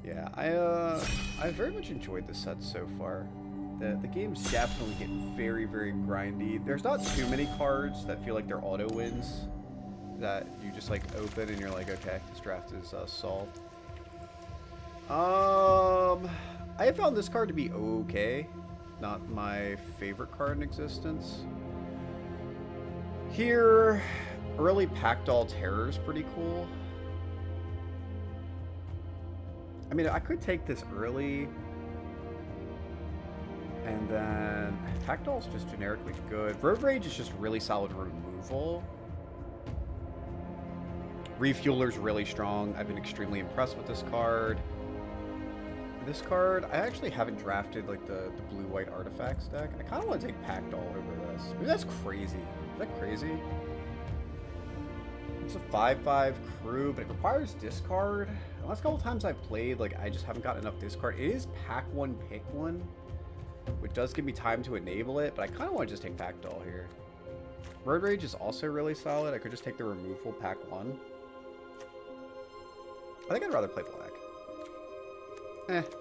Yeah, I very much enjoyed the set so far. The games definitely get very, very grindy. There's not too many cards that feel like they're auto wins that you just like open and you're like, okay, this draft is solved. I have found this card to be okay. Not my favorite card in existence. Here, early Packdoll Terror is pretty cool. I mean, I could take this early. And then Packdoll's just generically good. Road Rage is just really solid removal. Refueler's really strong. I've been extremely impressed with this card. This card, I actually haven't drafted like the blue-white artifacts deck. I kind of want to take Packdoll over this. Maybe that's crazy. Is that crazy? It's a 5/5 crew, but it requires discard. The last couple times I've played, like, I just haven't gotten enough discard. It is pack one, pick one, which does give me time to enable it, but I kind of want to just take Packdoll here. Road Rage is also really solid. I could just take the removal pack one. I think I'd rather play black.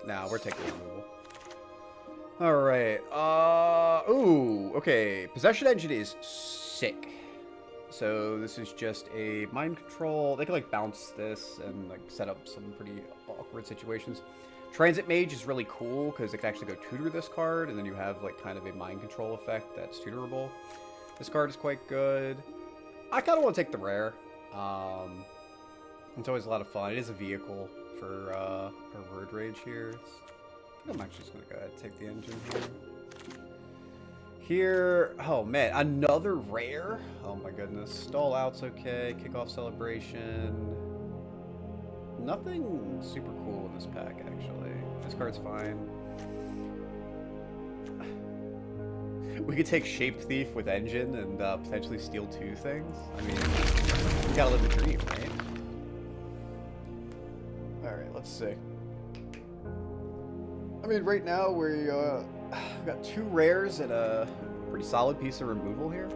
No, we're taking removal. Alright, ooh, okay. Possession Engine is sick. So this is just a mind control. They can like bounce this and like set up some pretty awkward situations. Transit Mage is really cool because it can actually go tutor this card, and then you have like kind of a mind control effect that's tutorable. This card is quite good. I kind of want to take the rare. It's always a lot of fun. It is a vehicle for a Road Rage here. I think I'm actually just going to go ahead and take the engine here. Here, oh man, another rare? Oh my goodness. Stall out's okay. Kickoff Celebration. Nothing super cool in this pack, actually. This card's fine. We could take Shaped Thief with Engine and potentially steal two things. I mean, we gotta live the dream, right? Alright, let's see. I mean, right now we've got two rares and a pretty solid piece of removal here.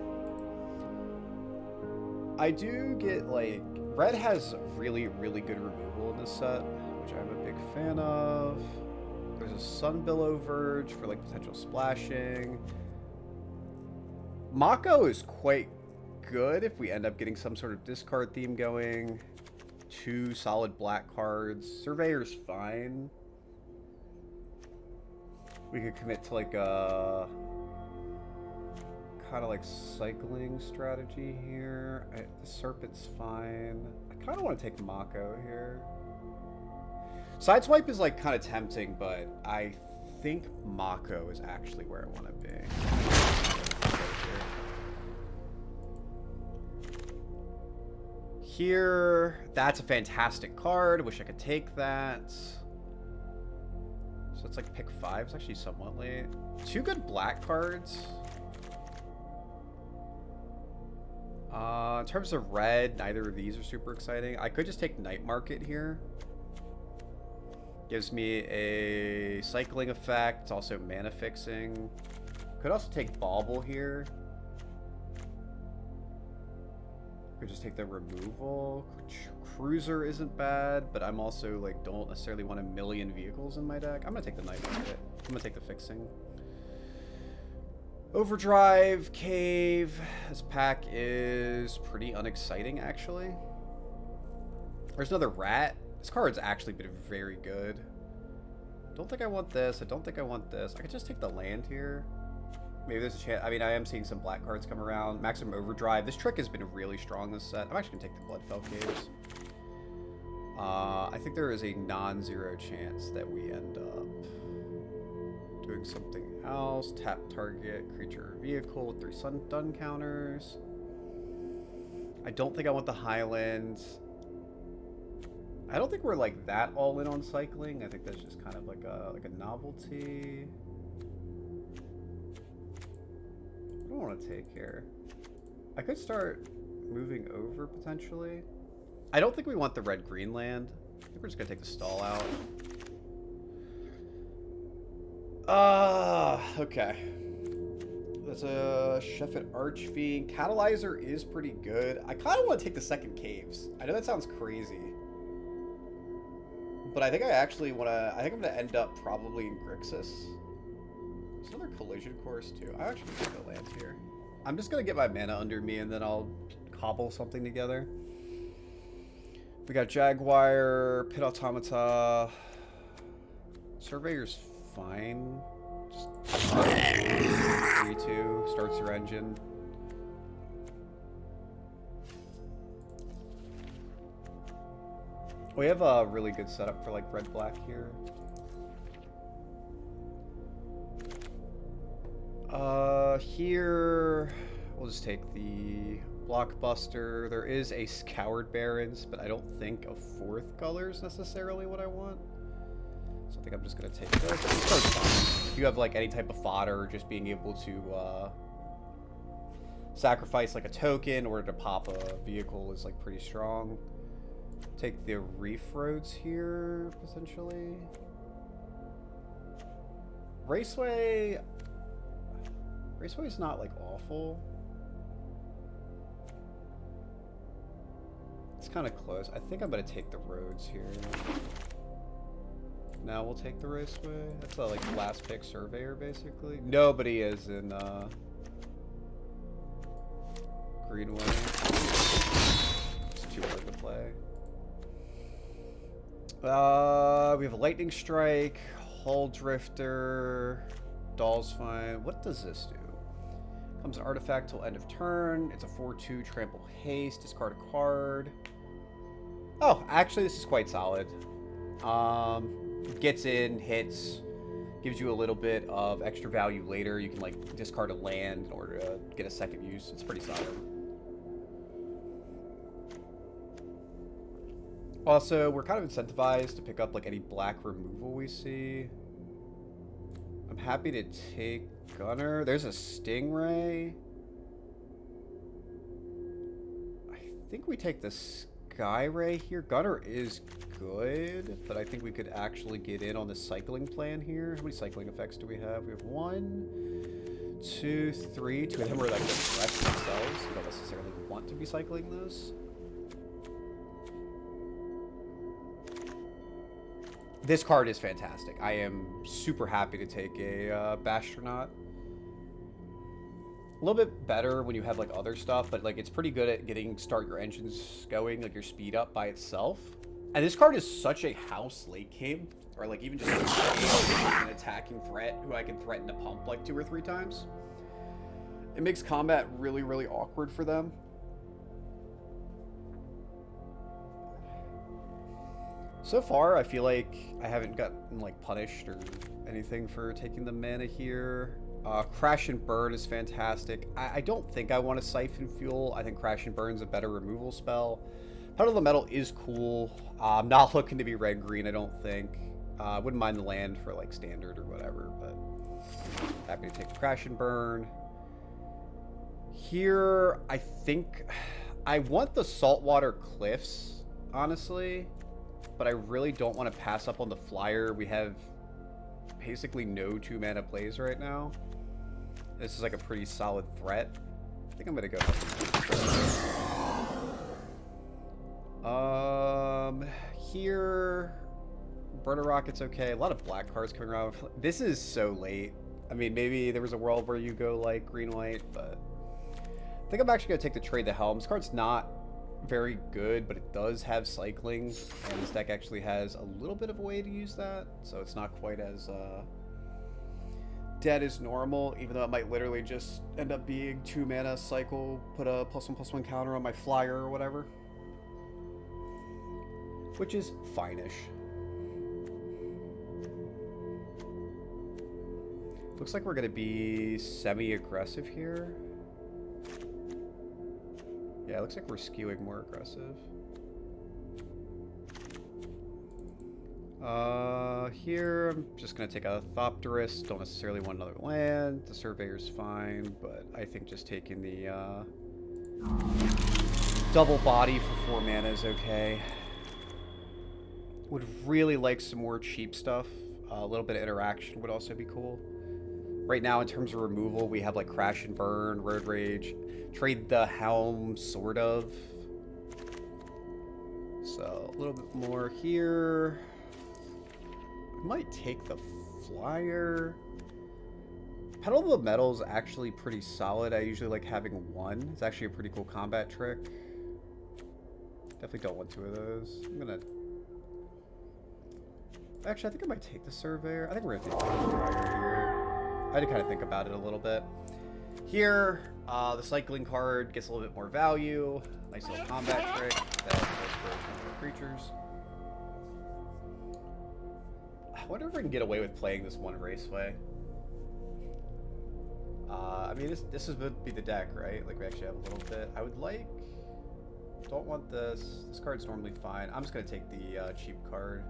I do get, like, red has really, really good removal in this set, which I'm a big fan of. There's a Sunbillow Verge for, like, potential splashing. Mako is quite good if we end up getting some sort of discard theme going. Two solid black cards. Surveyor's fine. We could commit to like a kind of like cycling strategy here. The Serpent's fine. I kind of want to take Mako here. Sideswipe is like kind of tempting, but I think Mako is actually where I want to be. Here, that's a fantastic card. Wish I could take that. So it's like pick 5. It's actually somewhat late. Two good black cards. In terms of red, neither of these are super exciting. I could just take Night Market here. Gives me a cycling effect, also mana fixing. Could also take Bauble here. Could just take the removal. Cruiser isn't bad, but I'm also like don't necessarily want a million vehicles in my deck. I'm gonna take the Night Market. I'm gonna take the fixing. Overdrive, Cave. This pack is pretty unexciting, actually. There's another Rat. This card's actually been very good. Don't think I want this. I don't think I want this. I could just take the land here. Maybe there's a chance. I mean, I am seeing some black cards come around. Maximum Overdrive. This trick has been really strong this set. I'm actually going to take the Bloodfell Caves. I think there is a non-zero chance that we end up doing something else. Tap target creature or vehicle with 3 stun counters. I don't think I want the Highlands. I don't think we're like that all in on cycling. I think that's just kind of like a novelty. What do I want to take here? I could start moving over potentially. I don't think we want the red-green land. I think we're just gonna take the stall out. Okay. There's a Sheffet Archfiend. Catalyzer is pretty good. I kind of want to take the second Caves. I know that sounds crazy. But I think I actually want to... I think I'm going to end up probably in Grixis. There's another collision course, too. I actually think I'll land here. I'm just going to get my mana under me, and then I'll cobble something together. We got Jaguar, Pit Automata. Surveyor's fine. Just 3-2, starts your engine. We have a really good setup for like red-black here. Here we'll just take the Blockbuster. There is a Scoured Barrens, but I don't think a 4th color is necessarily what I want. So I think I'm just gonna take this. If you have like any type of fodder, just being able to sacrifice like a token in order to pop a vehicle is like pretty strong. Take the Reef Roads here, potentially. Raceway's not, like, awful. It's kind of close. I think I'm going to take the roads here. Now we'll take the Raceway. That's, like, the last pick Surveyor, basically. Nobody is in, Greenway. It's too hard to play. We have a Lightning Strike, Hull Drifter, Doll's fine. What does this do? Comes an artifact till end of turn. It's a 4/2 trample haste. Discard a card. Oh, actually, this is quite solid. Gets in, hits, gives you a little bit of extra value later. You can like discard a land in order to get a second use. It's pretty solid. Also, we're kind of incentivized to pick up like any black removal we see. I'm happy to take Gunner. There's a Stingray. I think we take the Skyray here. Gunner is good, but I think we could actually get in on the cycling plan here. How many cycling effects do we have? We have 1, 2, 3. Two of them are like the threats themselves. We don't necessarily want to be cycling those. This card is fantastic. I am super happy to take a Bastronaut. A little bit better when you have like other stuff, but like it's pretty good at getting start your engines going, like your speed up by itself. And this card is such a house late game, or like even just like an attacking threat who I can threaten to pump like 2 or 3 times. It makes combat really, really awkward for them. So far, I feel like I haven't gotten like punished or anything for taking the mana here. Crash and Burn is fantastic. I don't think I want to Siphon Fuel. I think Crash and Burn's a better removal spell. Pedal the Metal is cool. I'm not looking to be red-green, I don't think. I wouldn't mind the land for like standard or whatever, but happy to take the Crash and Burn. Here, I think I want the Saltwater Cliffs, honestly. But I really don't want to pass up on the flyer. We have basically no 2-mana plays right now. This is like a pretty solid threat. I think I'm going to go ahead. Here, Burner Rocket's okay. A lot of black cards coming around. This is so late. I mean, maybe there was a world where you go like green-white, but I think I'm actually going to take the Trade the Helm. This card's not very good, but it does have cycling, and this deck actually has a little bit of a way to use that, so it's not quite as dead as normal, even though it might literally just end up being 2 mana cycle, put a +1/+1 counter on my flyer or whatever, which is fine-ish. Looks like we're going to be semi-aggressive here. Yeah, it looks like we're skewing more aggressive. Here, I'm just going to take a Thopterus. Don't necessarily want another land. The Surveyor's fine, but I think just taking the double body for 4 mana is okay. Would really like some more cheap stuff. A little bit of interaction would also be cool. Right now, in terms of removal, we have like Crash and Burn, Road Rage, Trade the Helm, sort of. So, a little bit more here. Might take the flyer. Pedal of the Metal is actually pretty solid. I usually like having one. It's actually a pretty cool combat trick. Definitely don't want two of those. I'm gonna... Actually, I think I might take the Surveyor. I think we're gonna take the flyer here. I had to kind of think about it a little bit. Here, the Cycling card gets a little bit more value. Nice little combat trick. That's for creatures. I wonder if I can get away with playing this one Raceway. I mean, this would be the deck, right? Like, we actually have a little bit. I would like... Don't want this. This card's normally fine. I'm just going to take the cheap card.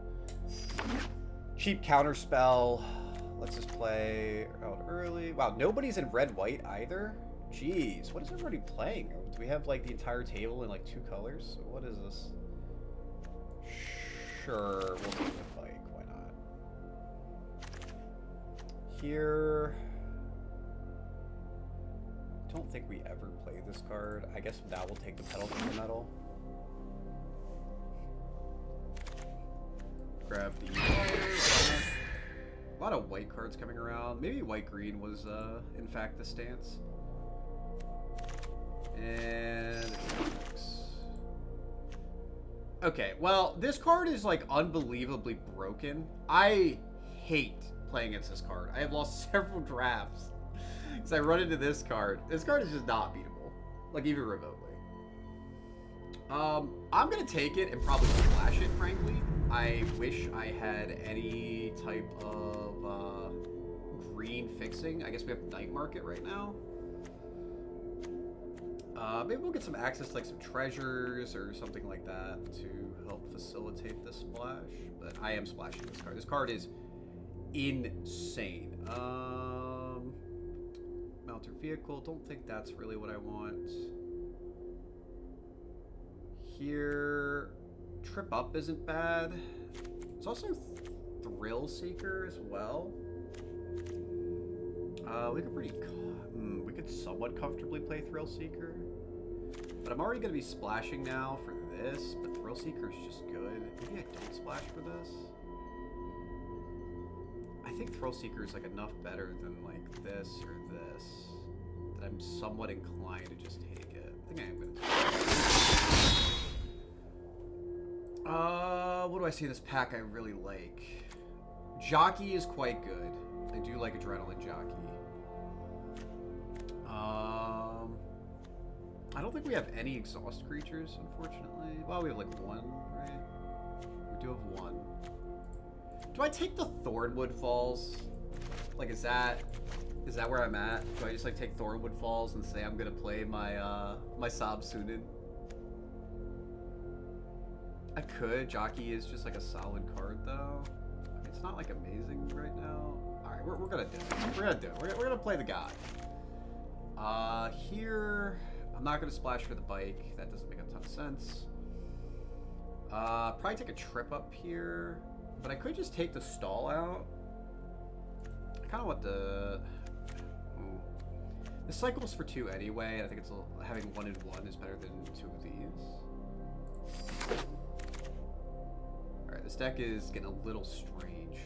Cheap counterspell. Let's just play out early. Wow, nobody's in red-white either? Jeez, what is everybody playing? Do we have, like, the entire table in, like, 2 colors? What is this? Sure, we'll take the bike. Why not? Here... Don't think we ever play this card. I guess now we'll take the Pedal to the Metal. Grab the... A lot of white cards coming around. Maybe white-green was, in fact, the stance. And... Okay, well, this card is, like, unbelievably broken. I hate playing against this card. I have lost several drafts. Because I run into this card. This card is just not beatable. Like, even remotely. I'm going to take it and probably splash it, frankly. I wish I had any type of green fixing. I guess we have Night Market right now. Maybe we'll get some access to, like, some treasures or something like that to help facilitate the splash. But I am splashing this card. This card is insane. Mounted vehicle, don't think that's really what I want. Here, Trip Up isn't bad. It's also Thrill Seeker as well. We could somewhat comfortably play Thrill Seeker. But I'm already going to be splashing now for this, but Thrill Seeker is just good. Maybe I don't splash for this. I think Thrill Seeker is like enough better than like this or this that I'm somewhat inclined to just take it. I think I am going to take it. What do I see in this pack I really like? Jockey is quite good. I do like Adrenaline Jockey. I don't think we have any exhaust creatures, unfortunately. Well, we have like one, right? We do have one. Do I take the Thornwood Falls? Like, is that where I'm at? Do I just like take Thornwood Falls and say I'm gonna play my my Sob Sunin? I could. Jockey is just like a solid card though. It's not like amazing right now. All right, we're gonna do it. We're gonna do it. We're gonna play the guy. Here I'm not gonna splash for the bike. That doesn't make a ton of sense. Probably take a Trip Up here. But I could just take the Stall out. I kind of want the... The cycle's for 2 anyway, and I think it's having 1 and 1 is better than 2 of these. Alright, this deck is getting a little strange.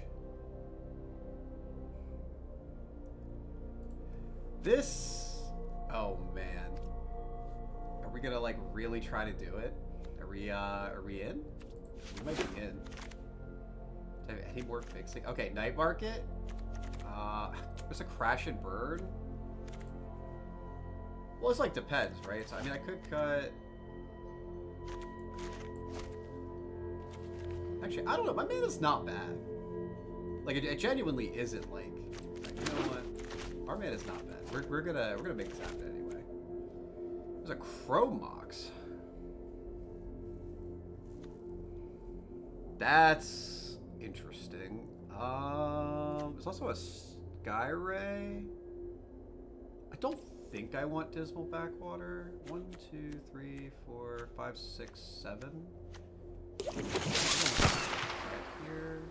This... Oh, man. Are we gonna, like, really try to do it? Are we in? We might be in. Do I have any more fixing? Okay, Night Market. There's a Crash and Burn. Well, it's like depends, right? So I mean, I could cut. Actually, I don't know. My mana's not bad. Like it genuinely isn't like you know what? Our mana's not bad. We're gonna make this happen anyway. There's a Chromox. That's interesting. There's also a Sky Ray. I don't think I want Dismal Backwater. 1, 2, 3, 4, 5, 6, 7. Right here.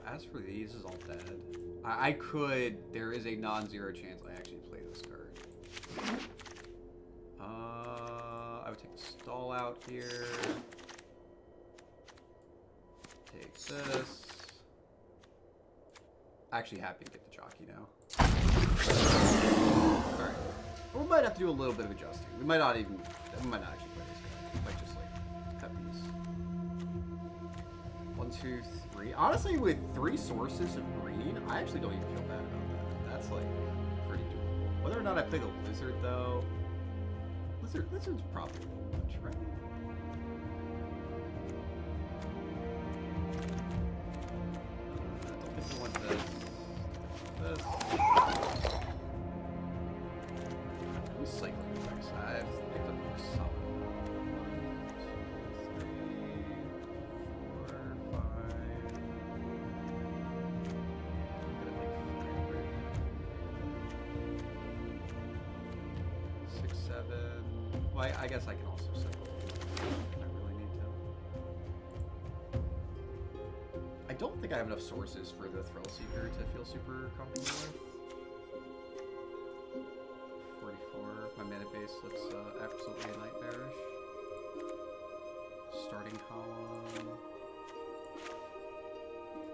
As for these, this is all dead. I could. There is a non-zero chance I actually play this card. I would take the Stall out here. Take this. actually happy to get the jockey now. Alright. We might have to do a little bit of adjusting. We might not actually play this guy. We might just, like, cut these. 1, 2, 3. Honestly, with 3 sources of green, I actually don't even feel bad about that. That's, like, pretty doable. Whether or not I play the lizard, though... Lizard's probably a little much, right? I don't think I want this. Recycling effects. I've picked up a solid. 1, 2, 3, 4, 5. I'm gonna make 5 right now. 6, 7. Well, I guess I can also cycle. I really need to. I don't think I have enough sources for the Thrill Seeker to feel super comfortable with. 44. My mana base looks absolutely nightmarish. Starting column.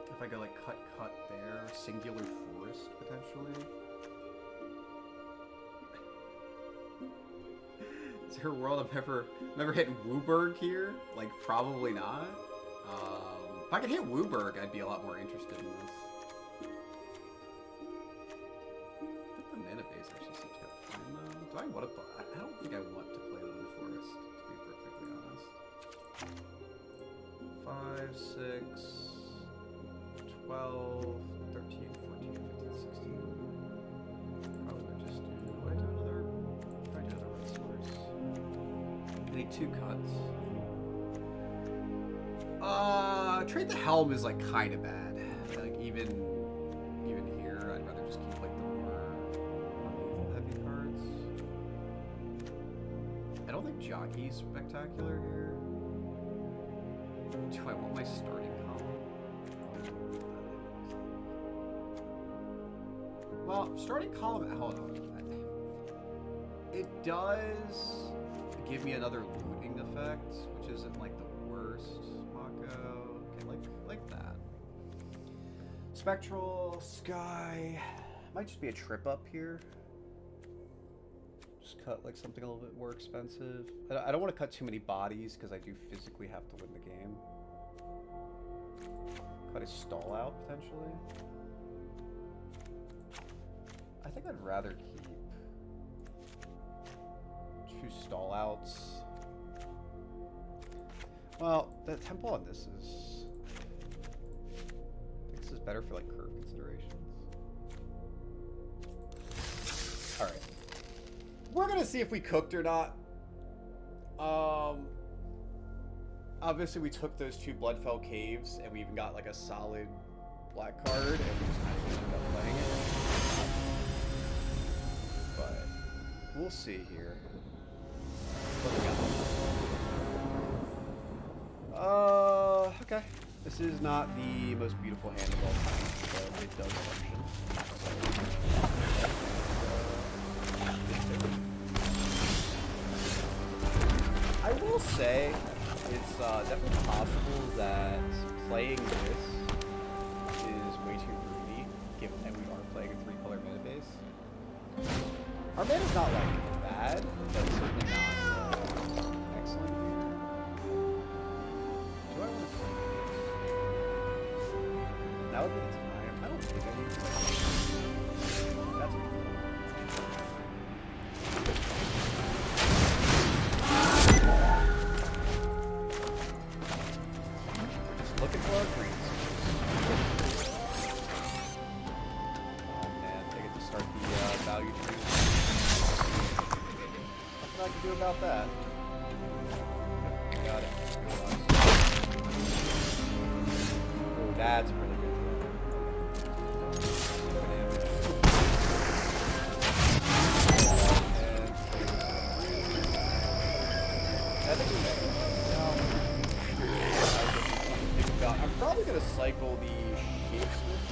If I go like cut there, singular forest potentially. Is there a world I've never hit Wooburg here? Like, probably not. If I could hit Wooburg, I'd be a lot more interested in this. I think the mana base actually seems kind of fun, though. Do I want to play? I don't think I want to play Blue Forest, to be perfectly honest. 5, 6, 12, 13, 14, 15, 16. Probably just do... I do another red source. I need 2 cuts. Trade the Helm is like kind of bad. Like even here, I'd rather just keep like the more removal heavy cards. I don't think Jockey's spectacular here. Do I want my starting column? Well, starting column. Hold on. It does give me another looting effect, which isn't like the worst. Mako. Like that. Spectral, Sky. Might just be a trip up here. Just cut like something a little bit more expensive. I don't want to cut too many bodies because I do physically have to win the game. Cut a stall out potentially. I think I'd rather keep 2 stall outs. Well, the tempo on this is... I think this is better for, like, curve considerations. Alright. We're gonna see if we cooked or not. Obviously we took those 2 Bloodfell Caves, and we even got, like, a solid black card, and we just kind of ended up playing it. But, we'll see here. What do we got? Okay. This is not the most beautiful hand of all time, but it does function. I will say, it's definitely possible that playing this is way too greedy, given that we are playing a 3-color mana base. Our mana's not, like, bad, but it's certainly not excellent. Do I want to play this? That would be the time. I don't think I need to play this. That's okay. We're just looking for our greens. Oh man, they get to start the value tree. Nothing I can do about that. Got it. Oh, that's really good. I'm probably gonna cycle the Shapesmith.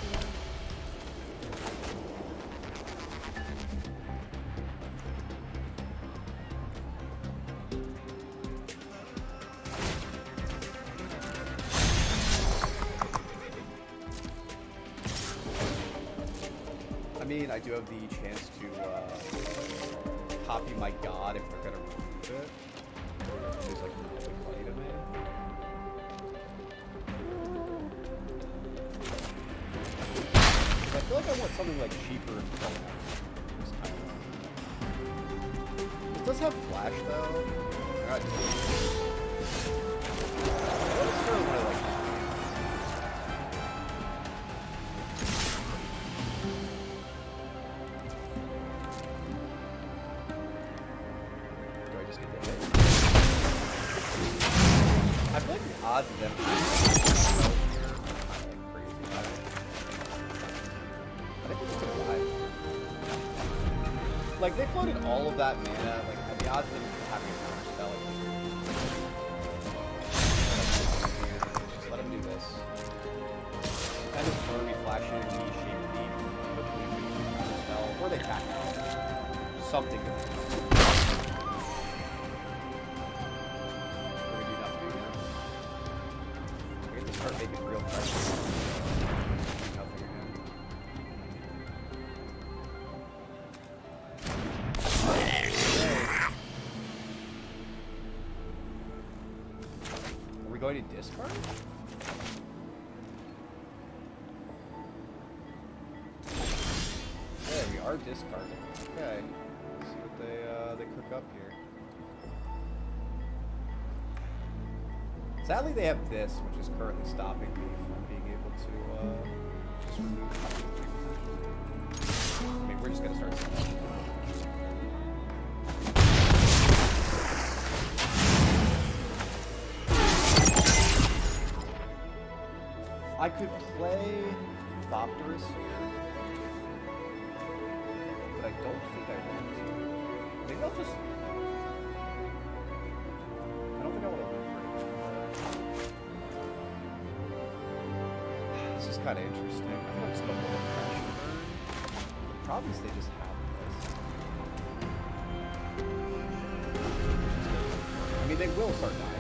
mean, I do have the chance to copy my god if they're gonna remove it. It's like really funny to me. I feel like I want something like cheaper and better. It does have flash though. God. What's sort of what I like? Do I just get the hit? I feel like the odds of them here are kind of like crazy high. I think we're just gonna die. Like, they floated all of that mana, like, the odds of them having a counter spell, like, just let him do this. Kind of throw me flashing me, shape thief, hopefully we can counter spell, or they back out. Something good. We're gonna do nothing again. We have to start making real pressure. Nothing again. Are we going to discard? Yeah, we are discarding. Okay. Let's see what they cook up here. Sadly, they have this, which is currently stopping me from being able to just remove. I mean, we're just gonna start selling. I could play Thopterus here, but I don't think I want to. Maybe I'll just... I don't think I want to live right now. This is kind of interesting. I think I'm just going to hold pressure. The problem is they just have this. I mean, they will start dying.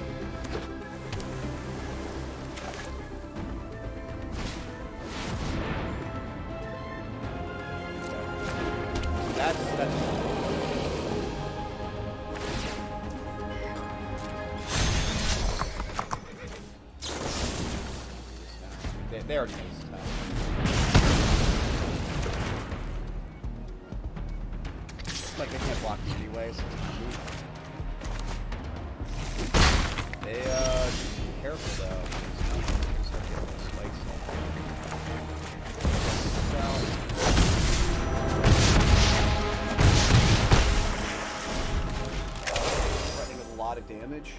They already know this time. Like, they can't block me anyway, so it's they, just be careful though. Start getting those spikes. Threatening with a lot of damage.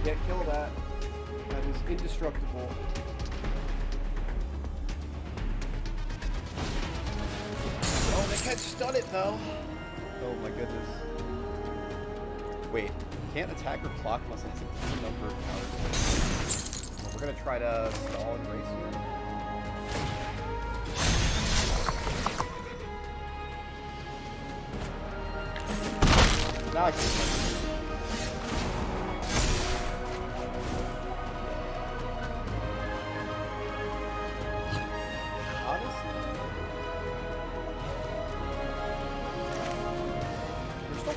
Yeah, kill that. That is indestructible. Oh, they can't stun it though. Oh my goodness. Wait, can't attack or block unless it has a key number of counters. We're gonna try to stall and race here. Now I can.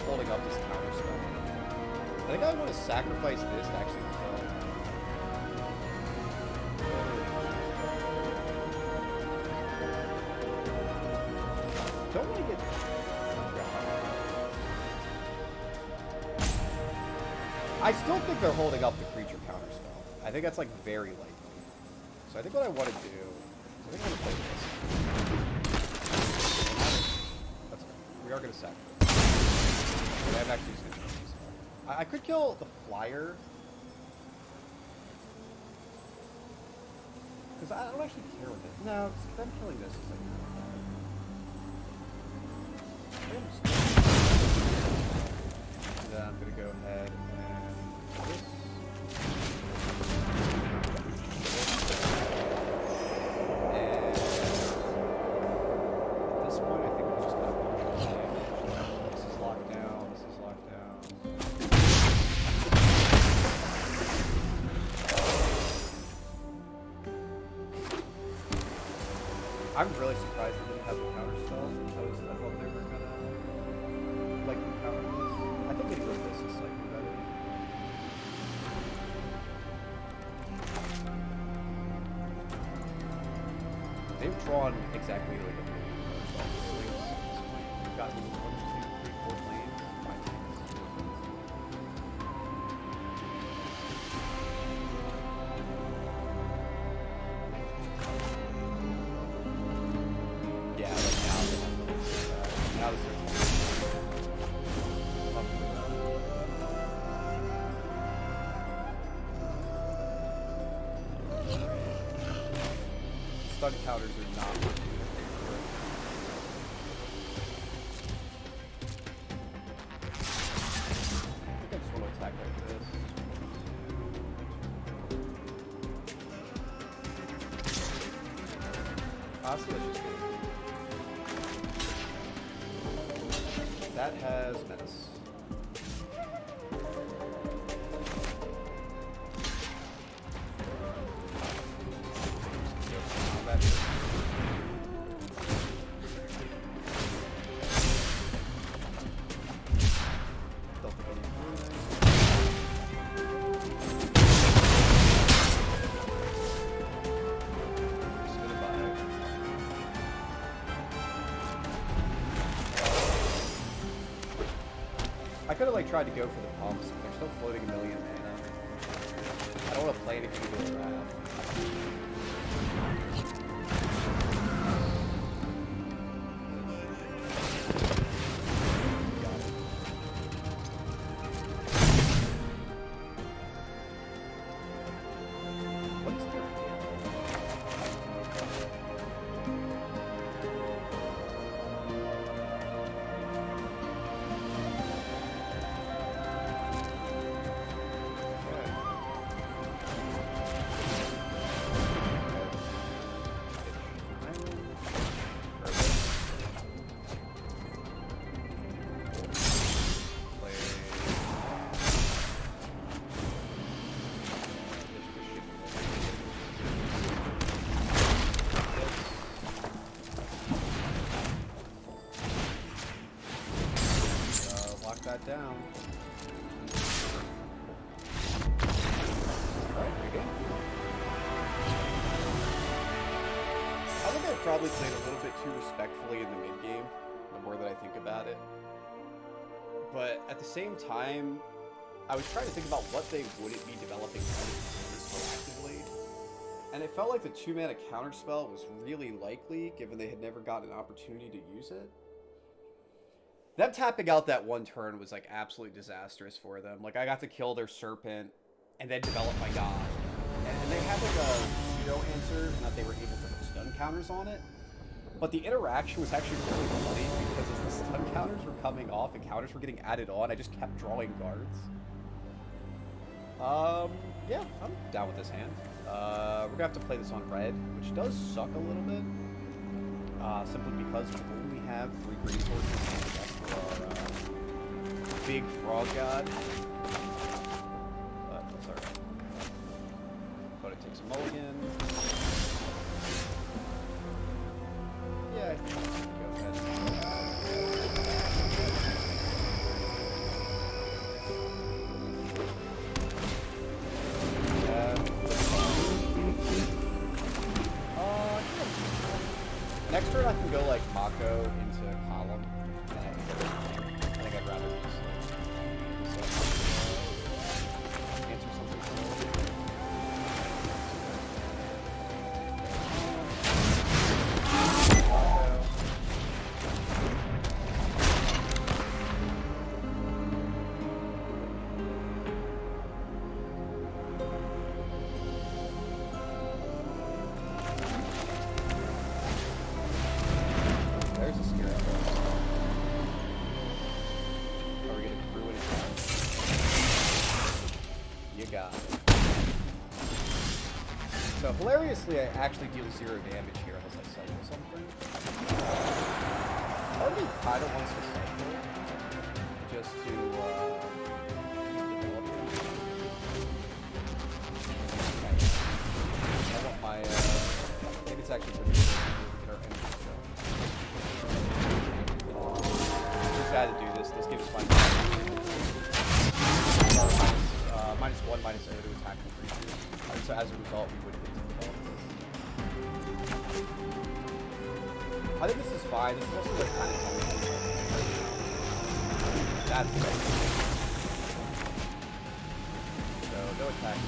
Holding up this counter spell. I think I want to sacrifice this to actually kill. Don't want to get. I still think they're holding up the creature counter spell. I think that's like very likely. So I think what I want to do is I think I want to play this. That's good. We are going to sacrifice. I'm actually just gonna kill these. I could kill the flyer. Because I don't actually care with it. No, because them killing this is like and then I'm gonna go ahead and this. I'm really surprised they didn't have the counter spell. I thought they were gonna like counter this. I think anyway this is slightly better. They've drawn exactly like a million swings at this point. They've gotten 1, 2, 3, 4 lanes, 5 lanes. Yeah, like now they have to do that. Now this is up for them. Stun counters are not working. I think I just want to attack like this. Honestly, let's just go. That has menace. I could have like tried to go for the pumps, but they're still floating a million mana. I don't want to play anything to do that. That down. Alright, good game. I think I probably played a little bit too respectfully in the mid game, the more that I think about it. But at the same time, I was trying to think about what they wouldn't be developing proactively. And it felt like the 2-mana counterspell was really likely, given they had never gotten an opportunity to use it. Them tapping out that one turn was like absolutely disastrous for them. Like I got to kill their serpent and then develop my god. And they had like a pseudo answer in that they were able to put stun counters on it. But the interaction was actually really funny because as the stun counters were coming off and counters were getting added on, I just kept drawing guards. Yeah, I'm down with this hand. We're gonna have to play this on red, which does suck a little bit. Simply because we only have 3 resources in the deck for our big frog god. But that's alright. Opponent takes a mulligan. Yeah, I think I'm gonna go ahead. Next turn I can go like Mako into column. And I think I'd rather just answer something. There's a Spirit. Are we gonna brew it again? You got it. So hilariously, I actually deal 0 damage here unless I cycle something. Part of me kind of wants to cycle just to keep developing. I want my. I think it's actually pretty good to get our had to do this. This gives us -1, -0 to attack the creatures. So as a result, we wouldn't get to develop this. I think this is fine. This is also like kind of that's great. So no attack.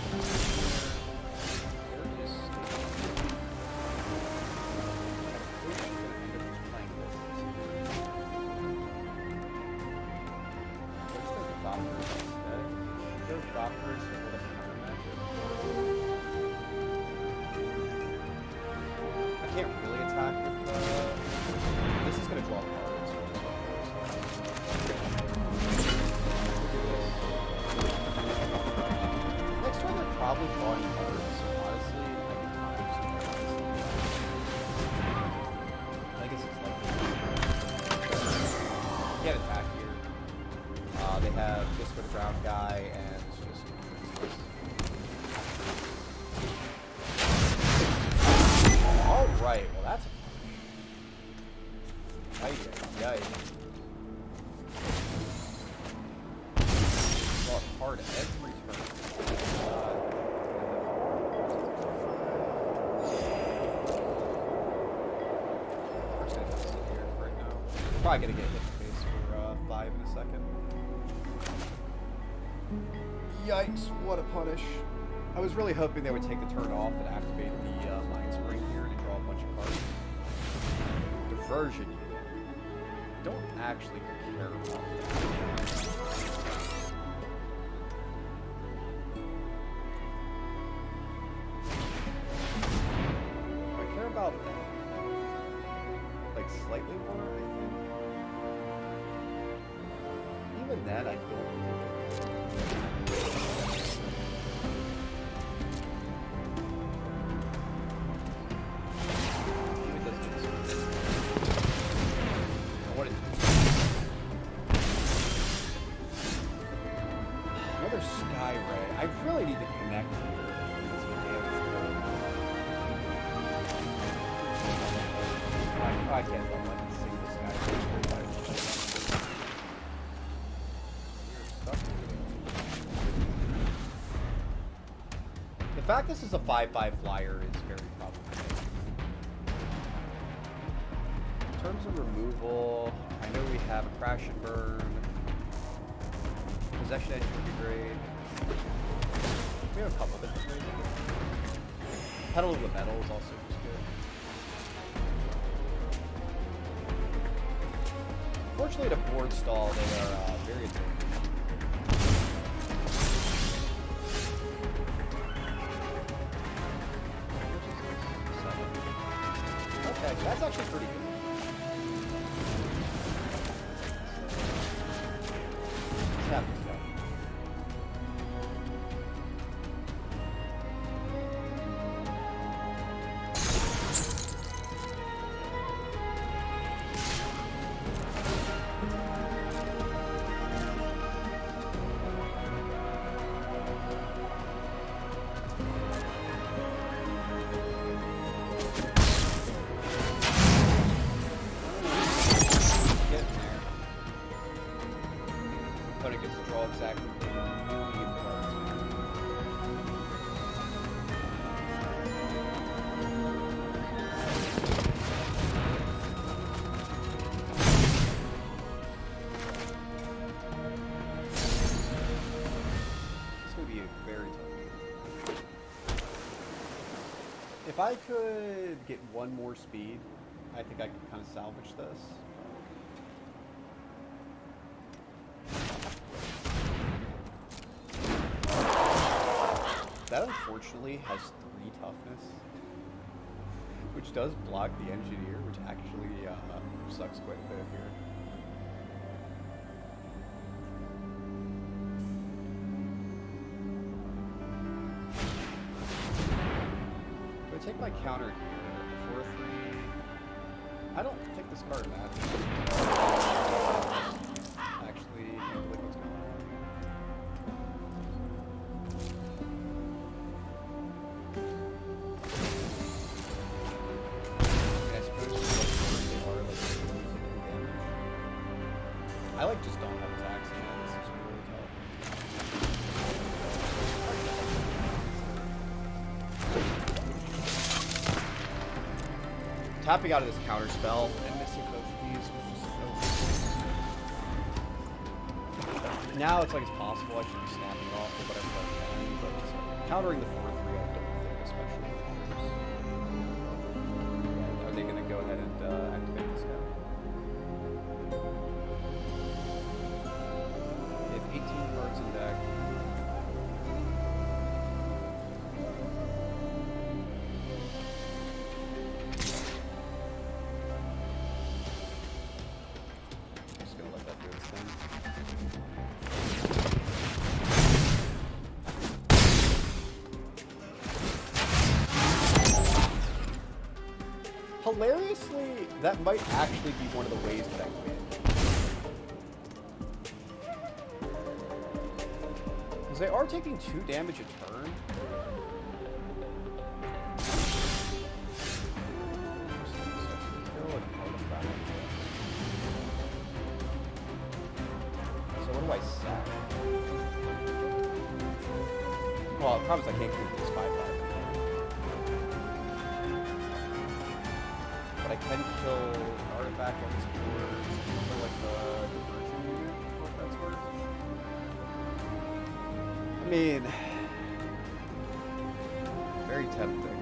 Probably gonna get hit in the face for 5 in a second. Yikes, what a punish. I was really hoping they would take the turn off and activate the Mind Spring here to draw a bunch of cards. Diversion unit. Don't actually care about that. I care about that. Like slightly more, I think. Even that, I don't. Even does this. What is it? Another Sky Ray. I really need to connect here. I can't let me see this guy. The fact this is a 5/5 flyer is very problematic. In terms of removal, I know we have a Crash and Burn. Possession Edge would be great. We have a couple different ways. Pedal of the Metal is also just good. Unfortunately, to board stall, they are very addictive. Okay, that's actually pretty good. Let's have this guy. If I could get one more speed, I think I could kind of salvage this. That unfortunately has 3 toughness, which does block the engineer, which actually sucks quite a bit here. Take my counter here, 4/3. I don't think this card matters. Actually, look what's going on. I suppose they are like losing damage. I like just don't have attacks. Yeah, this is really tough. Tapping out of this counter spell and missing both of these was just so. Now it's like it's possible I should be snapping it off or whatever I can, but countering the 4/3 I don't think especially matters. Are they gonna go ahead and activate this guy? They have 18 cards in deck. Hilariously, that might actually be one of the ways that I win. Because they are taking 2 damage a turn. So what do I sack? Well, the problem is I can't keep this 5/5. But I can kill an artifact on this board for like the diversion unit, what that's worth. I mean, very tempting.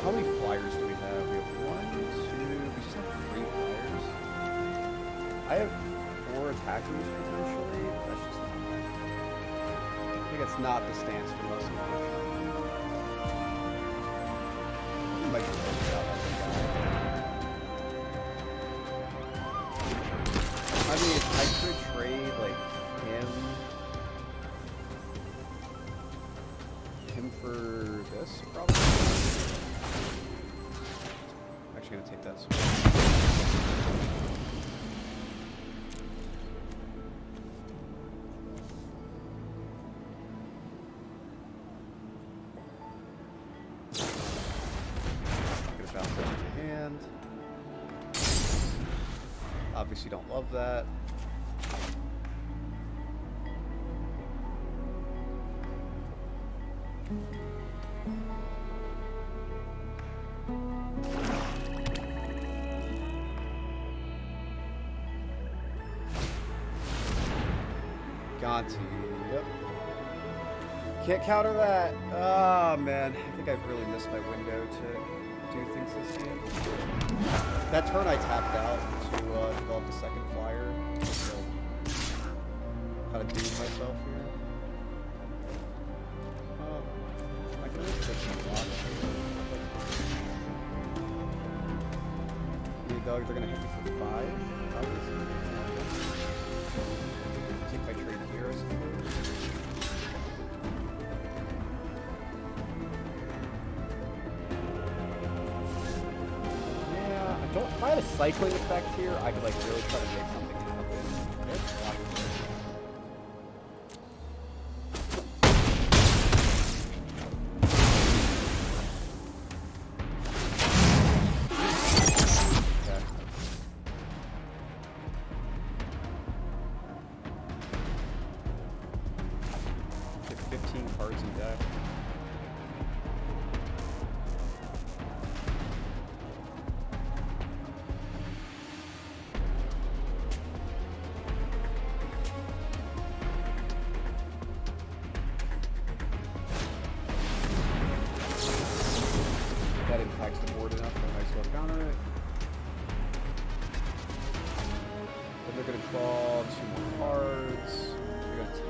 How many flyers do we have? We have 1, 2, we just have 3 flyers. I have 4 attackers potentially. That's just not bad. I think it's not the stance for most of them. Might be I mean, I could trade like him for this probably. Actually, gonna take that. Obviously don't love that. Gonti, yep. Can't counter that. Oh man, I think I've really missed my window to do things this game. That turn I tapped out to develop the second flyer. So, kind of doing myself here. I can just take some blocks here. I mean, they're gonna hit me for 5, obviously. Take my trade here, I suppose. If I had a cycling effect here, I could like really try to make something happen. Get 15 cards in deck. That impacts the board enough that I might as well counter it. Then they're going to draw 2 more cards. We got 10.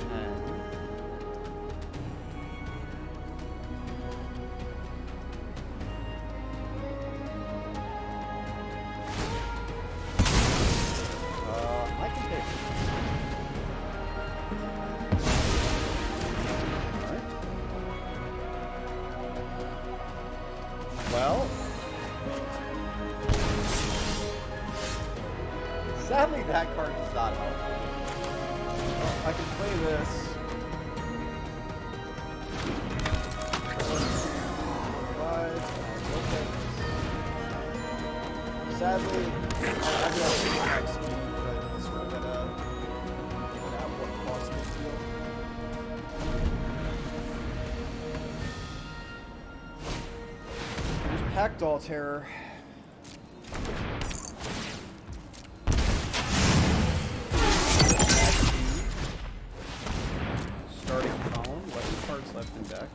I can take it. Well, sadly that card does not help. I can play this. 5, okay. Sadly, I mean, max speed, but it's sort of gonna even out what cost this deal. There's Packed All Terror. Starting column, 11 cards left in deck.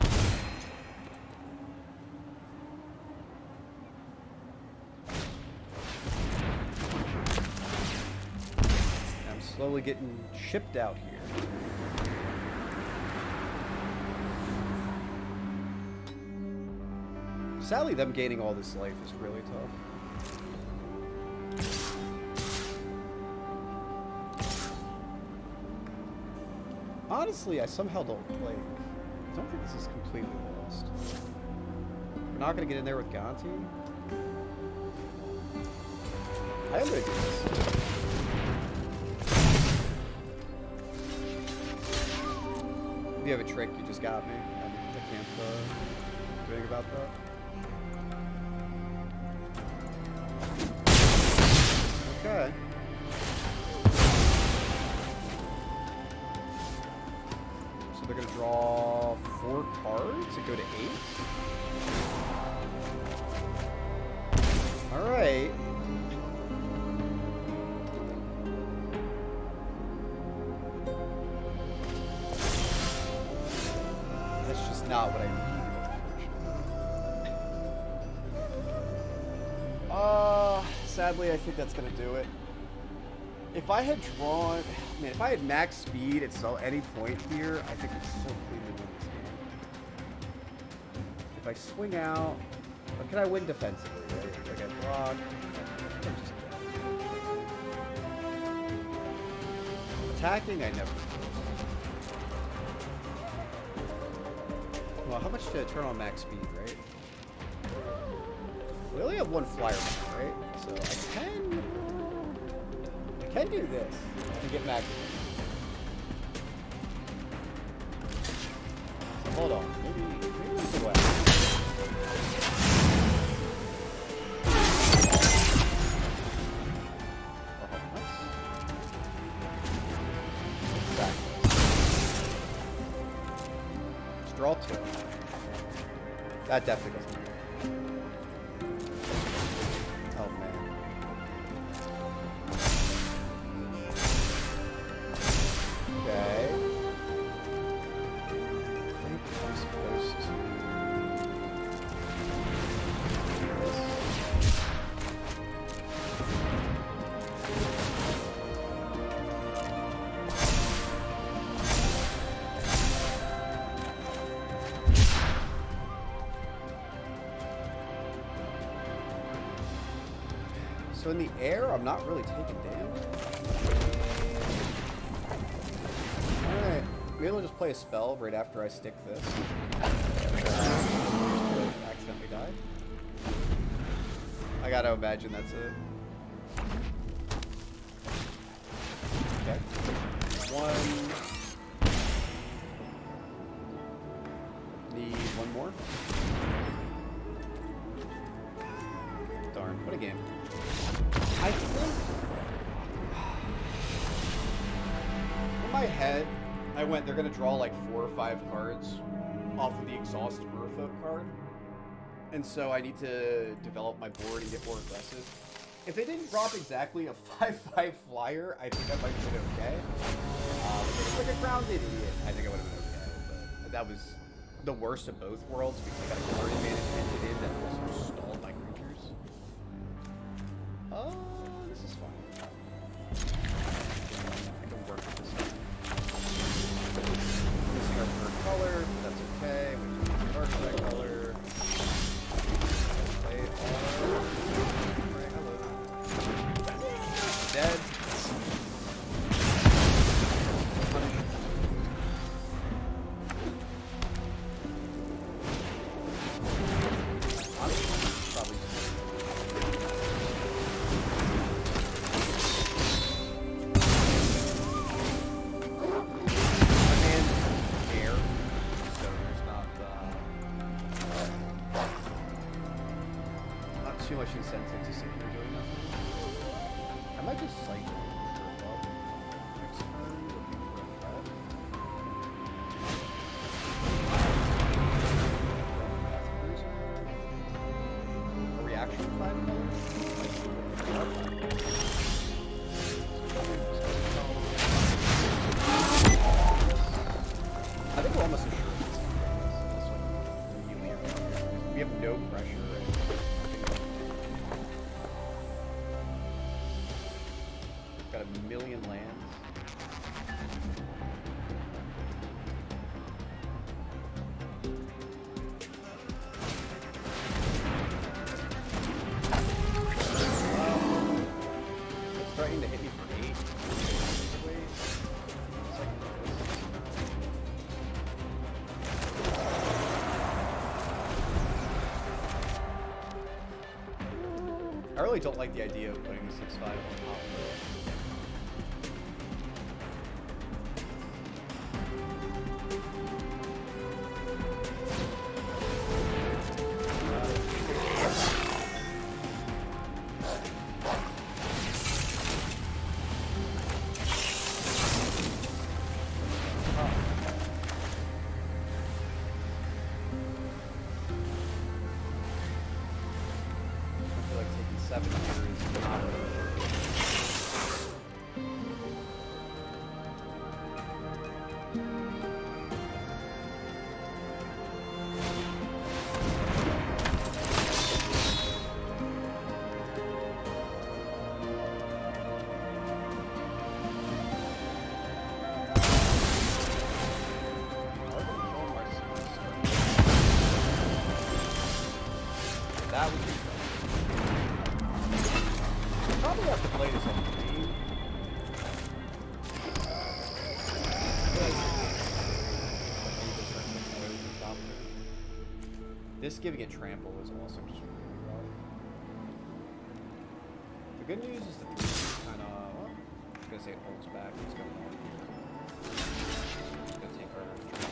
I'm slowly getting shipped out here. Sadly, them gaining all this life is really tough. Honestly, I somehow don't like. I don't think this is completely lost. We're not gonna get in there with Gonti. I am gonna do this. If you have a trick, you just got me. I can't do anything about that. Okay. So they're gonna draw 4 cards and go to 8. All right. That's just not what I need. Sadly, I think that's gonna do it. If I had drawn, man, if I had max speed at any point here, I think it's so cleanly win this game. If I swing out, or can I win defensively? Right? Like I block. I'm just attacking, I never. Well, how much to turn on max speed, right? We only have 1 flyer, right? So I can do this and get max. So hold on, maybe we can win. Just draw 2. That definitely doesn't work. Oh man. Okay. I think I'm supposed to do this. So in the air, I'm not really taking damage. Alright. Maybe we'll just play a spell right after I stick this. Accidentally died. I gotta imagine that's it. Okay. 1. Need 1 more. Darn, what a game. I think in my head, I went, they're going to draw like 4 or 5 cards off of the Exhaust Merfolk card. And so I need to develop my board and get more aggressive. If they didn't drop exactly a 5/5 flyer, I think I might have been okay. If like a grounded idiot, I think I would have been okay. But that was the worst of both worlds because I got a card advantage ended in that was stalled by creatures. This is fine. I can work with this. Missing our third color, but that's okay. We can dark that color. They are right, hello. Dead. too much incentive to sit here doing nothing. I might just cycle for a bug next turn, looking for a threat. A reaction 5 colors? I think we're almost assured this. We have no pressure. Got a million lands. It's starting to hit me for 8. Wait. I really don't like the idea of putting the 6/5 on top. That would be fun. Probably have to play this on green. This giving it trample is also just really rough. The good news is that the green kind of, well, I was going to say it holds back. It's going on. It's going to take our trample.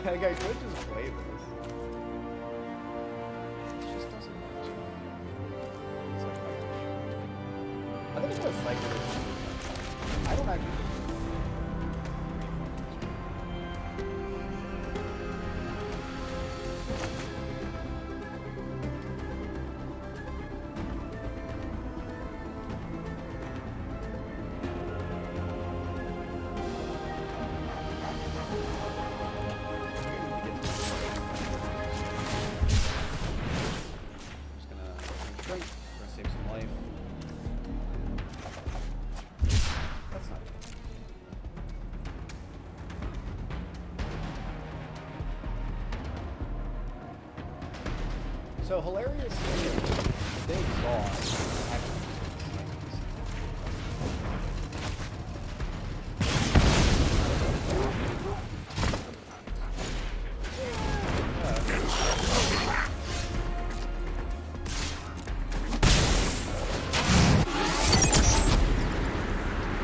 I could just play this. It just doesn't match. I think it's gonna cycle. I don't actually. So hilarious big loss.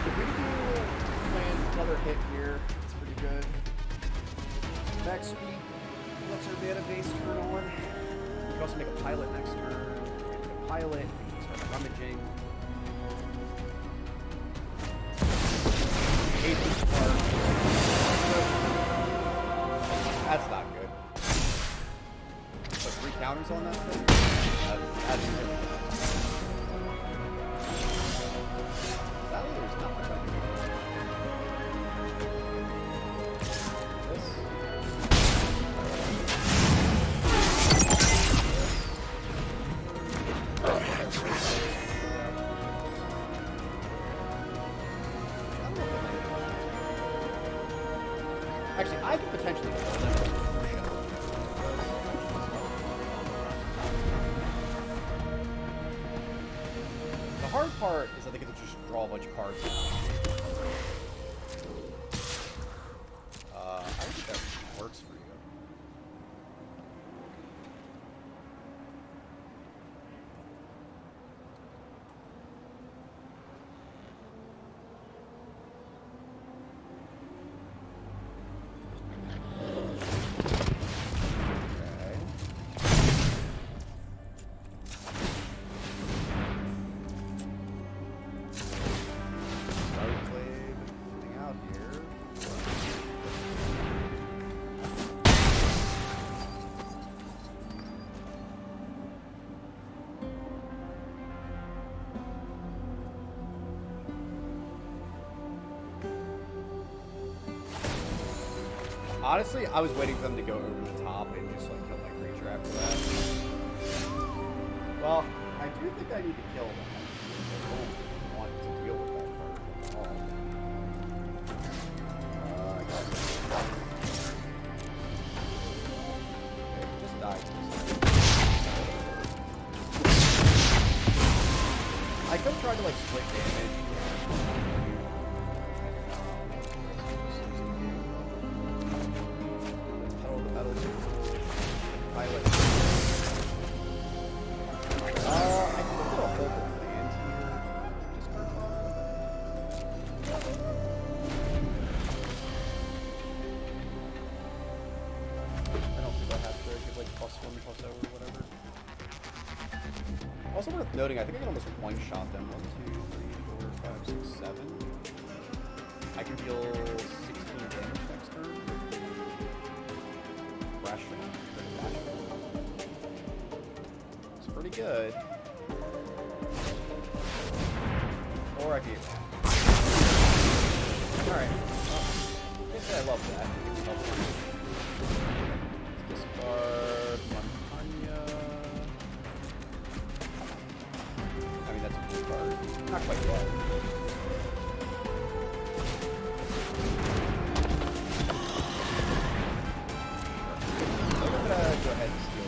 If we do land another hit here, it's pretty good. Max speed lets our mana base turn on. We can also make a pilot next turn. Make a pilot, start rummaging. That's not good. Put 3 counters on that thing? That's good. That one was not much I can do. This. Actually, I could potentially kill them with a shell. hard part is I think it's just draw a bunch of cards. I don't think that works for you. Honestly, I was waiting for them to go over the top and just like kill my creature after that. Well, I do think I need to kill them. I don't want to deal with that card at all. I got it. Okay, just died. I could have tried to like split damage. Also worth noting, I think I can almost one-shot them. 1, 2, 3, 4, 5, 6, 7. I can deal 16 damage next turn. Ration. It's pretty good. Or I can get that. Alright. Well, I guess I love that. Discard Montagna. I mean, that's a cool card. Not quite yet. I'm gonna go ahead and steal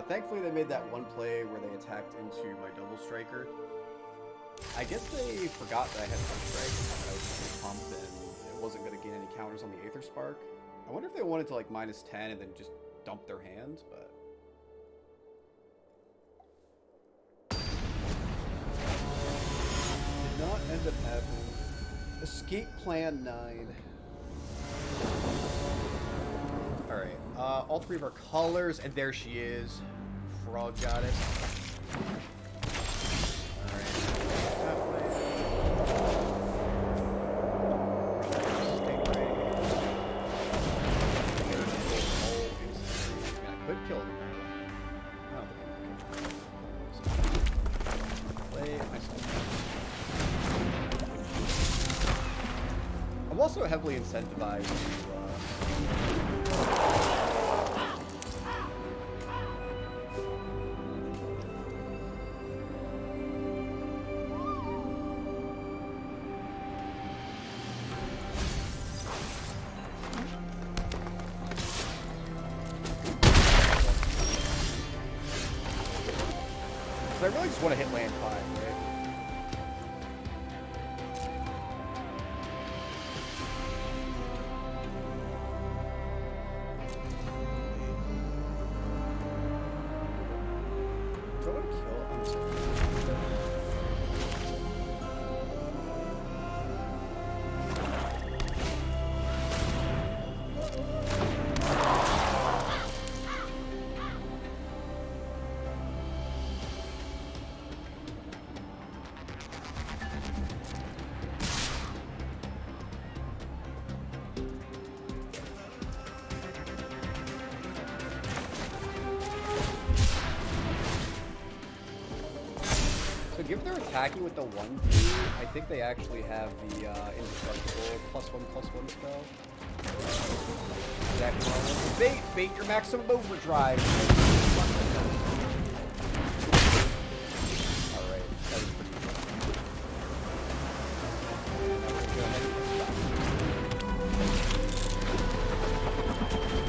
Thankfully, they made that one play where they attacked into my double striker. I guess they forgot that I had one strike and I was just gonna pump and it wasn't going to gain any counters on the Aether Spark. I wonder if they wanted to like -10 and then just dump their hand, but... Did not end up happening. Escape Plan 9. Alright, all three of our colors, and there she is. Frog Goddess. Alright. I could kill them. Play myself. I'm also heavily incentivized to I really just want to hit land 5, right? Do I want to kill? I'm sorry. if they're attacking with the 1/2, I think they actually have the indestructible +1/+1 spell. Exactly. Bait your maximum overdrive. Alright, that was pretty good.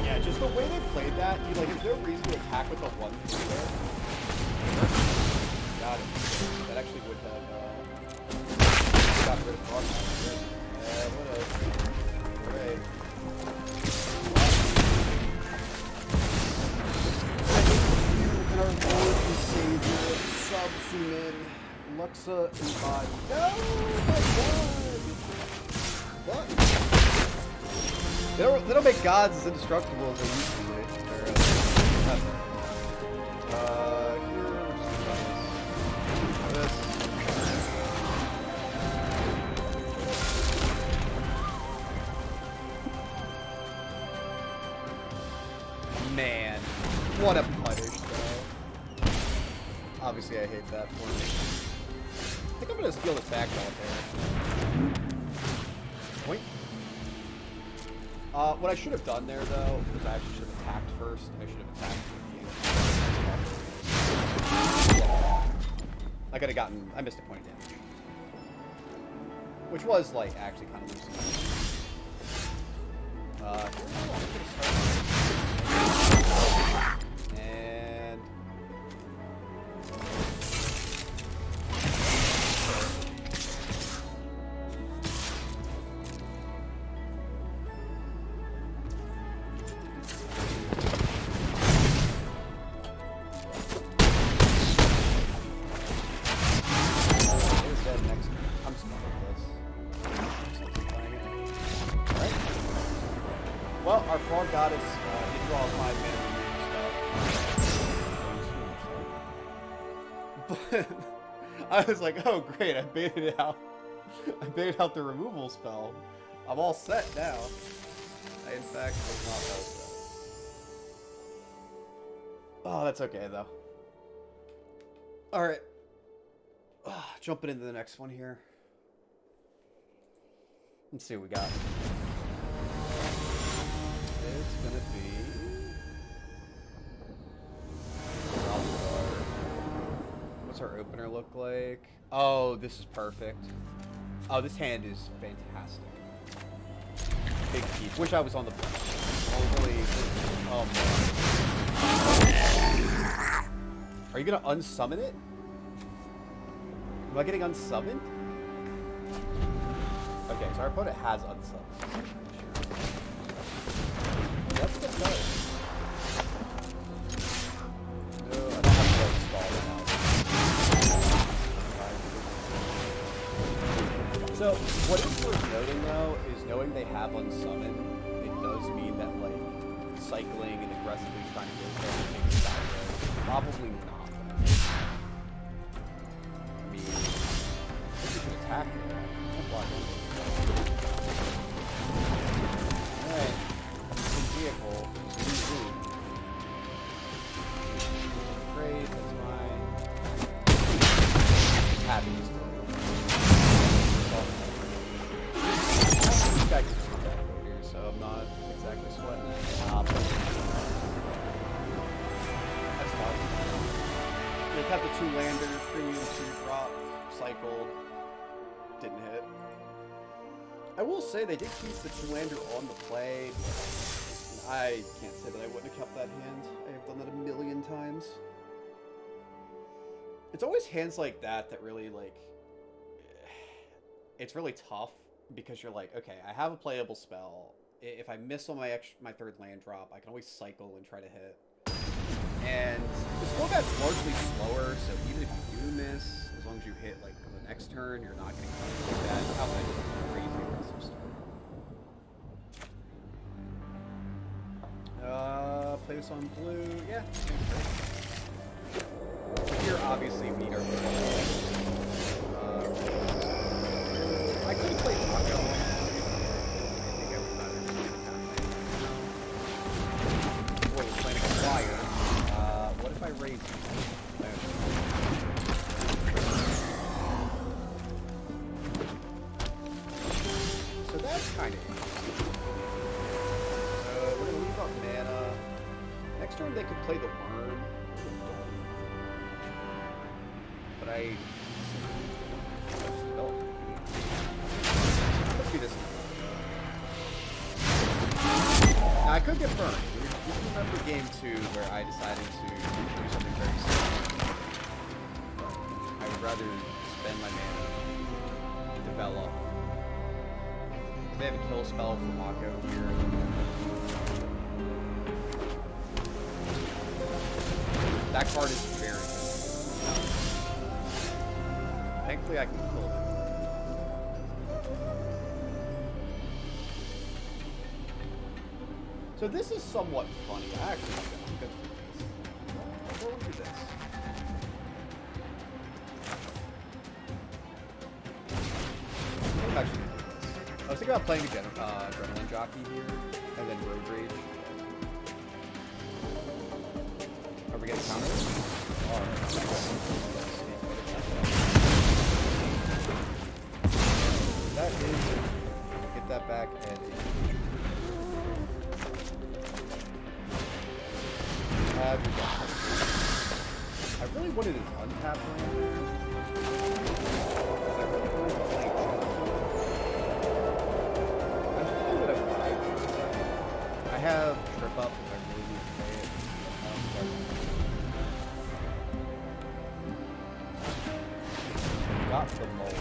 Yeah, just the way they played that, if there's no reason to attack with the 1/2 there. Got it. That actually would have got rid of Frog. What else? Alright. And our Lord and Savior, Subsumin, Luxa, and Body. No, my God! What? They don't make gods as indestructible as they used to do. Man, what a punish, though. Obviously, I hate that for me. I think I'm gonna steal this back out there. Point. What I should have done there, though, was I actually should have attacked first. I should have attacked with the I could have gotten... I missed a point of damage. Which was, like, actually kind of losing. And... Well, our frog goddess did draw 5 mana. But I was like, oh great, I baited out. I baited out the removal spell. I'm all set now. I in fact was not all set. Oh, that's okay though. Alright. Jumping into the next one here. Let's see what we got. It's gonna be... What's our opener look like? Oh, this is perfect. Oh, this hand is fantastic. Big keep. Wish I was on the bench. Holy... Oh, man. Are you gonna unssummon it? Am I getting unsummoned? Okay, so our opponent has unsummoned. That's the play. No, I don't have to install it now. So, what is worth noting though, is knowing they have unsummoned, it does mean that like cycling and aggressively trying to go there and take side road, probably not. I mean, I think we should attack it. Alright. Vehicle. Great, that's fine. Happy to this guy can just come back over here, so I'm not exactly sweating it. That's fine. They kept the 2 landers, premium 2 drop, cycled, didn't hit. I will say they did keep the 2-lander on the play, but I can't say that I wouldn't have kept that hand. I have done that a million times. It's always hands like that that really, like... It's really tough, because you're like, okay, I have a playable spell. If I miss on my 3rd land drop, I can always cycle and try to hit. And the Skullbat's largely slower, so even if you do miss, as long as you hit, like, on the next turn, you're not getting punished like that. Outside of crazy aggressive stuff. Play this on blue. Yeah, here, obviously, we need our I could have played Taco. I think I would not have Boy, we're playing a fire. What if I raise you? turn they could play the worm. But I let's do this. Now I could get burned. You can remember game 2 where I decided to do something very simple. I would rather spend my mana, develop. They have a kill spell for Mako here. That card is very good. Thankfully I can kill it. So this is somewhat funny. I actually I'm good for this. I'll go into this. I'm actually good for this. I was thinking about playing Adrenaline Jockey here, and then Road Rage. Are we getting counters? That is... Get that back and... I really wanted an untapped land. I have trip up if I really need to play it. Got the mold.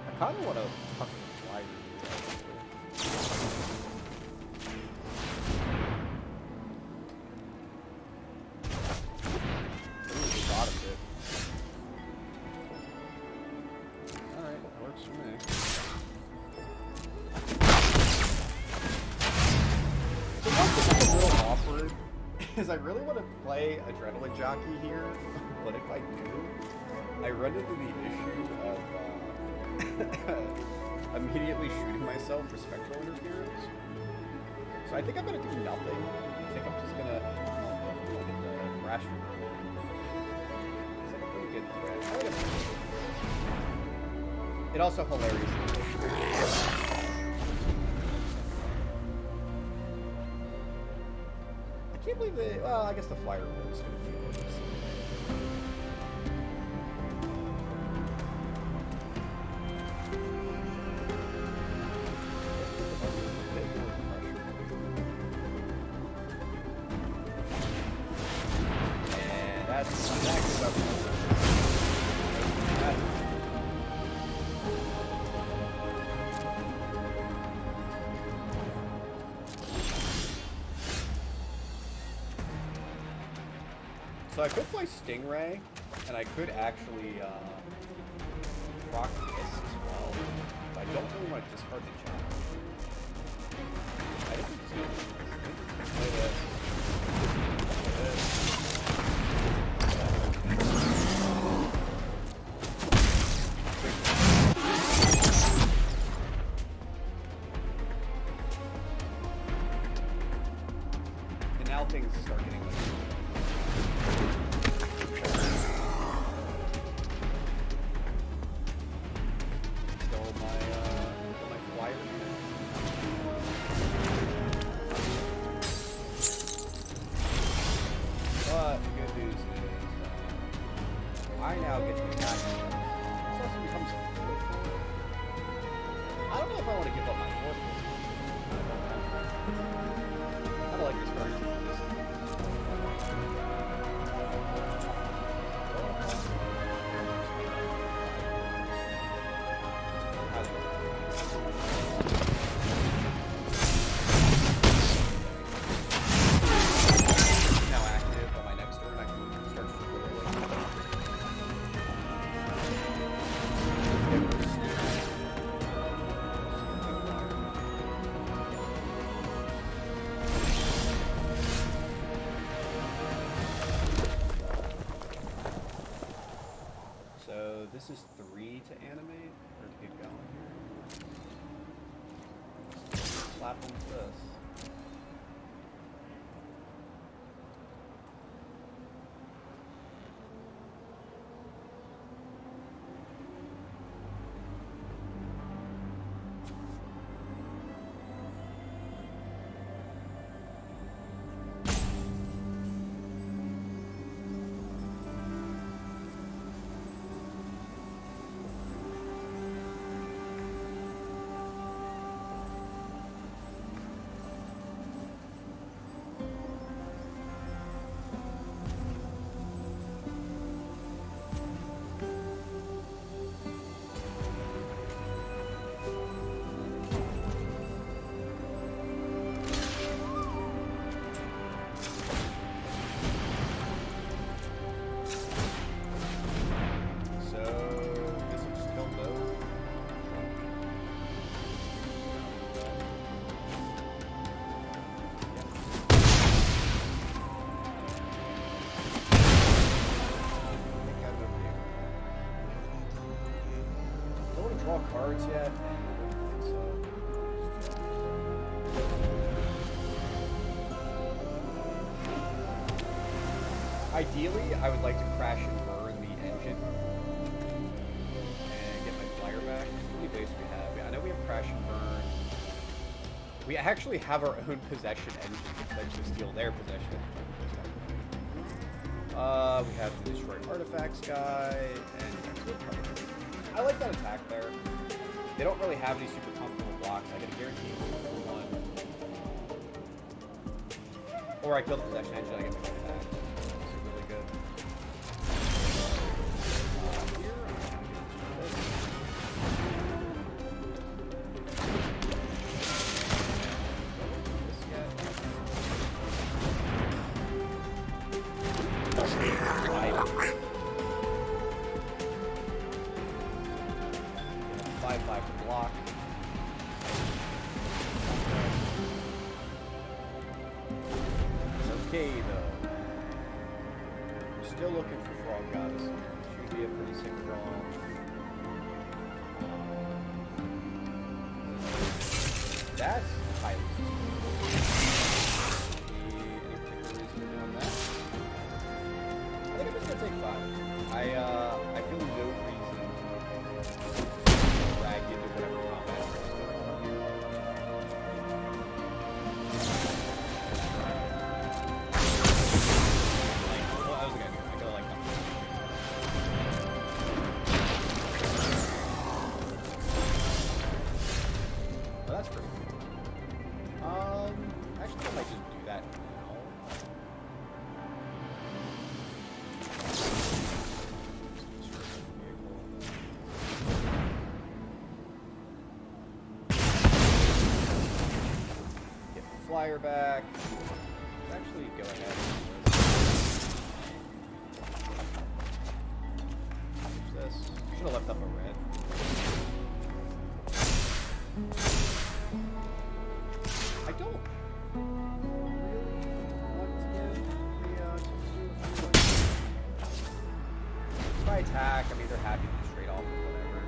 I kind of want to fucking fly bottom bit. Alright, works for me. So one thing that's a little awkward is I really want to play Adrenaline Jockey here, but if I do, I run into the issue of immediately shooting myself for spectral interference. So I think I'm gonna do nothing. I think I'm just gonna ration. It's like a pretty good threat. It also hilarious. I can't believe they. Well, I guess the flyer was gonna be this. So I could play Stingray, and I could actually proc this as well, but I don't really want to discard the challenge. I think we just play this. And now things start getting like I now get to attack. This also becomes 4/4. I don't know if I want to give up my 4/4. I don't like this card. Now active on my next turn, I can start to This is 3 to animate, or to get going here. Slap him with this. Cards yet? So. Ideally, I would like to crash and burn the engine and get my flyer back. How many days do we have? Yeah, I know we have crash and burn. We actually have our own possession engine to potentially steal their possession. We have the destroy artifacts guy, and I like that attack there. They don't really have any super comfortable blocks. I get a guarantee one. Or I kill the possession engine, I get my attack. This is really good. Here, okay, though. We're still looking for Frog Goddess. Should be a pretty sick frog. That's highly suspicious. Any particular reason for doing that? I think I'm just gonna take 5. I feel no reason to drag into whatever combat is going on here. Actually, I might just do that now. Get the flyer back. Let's actually go ahead and switch this. Should have left up a red. I don't if I attack, I'm either happy to just straight off or whatever.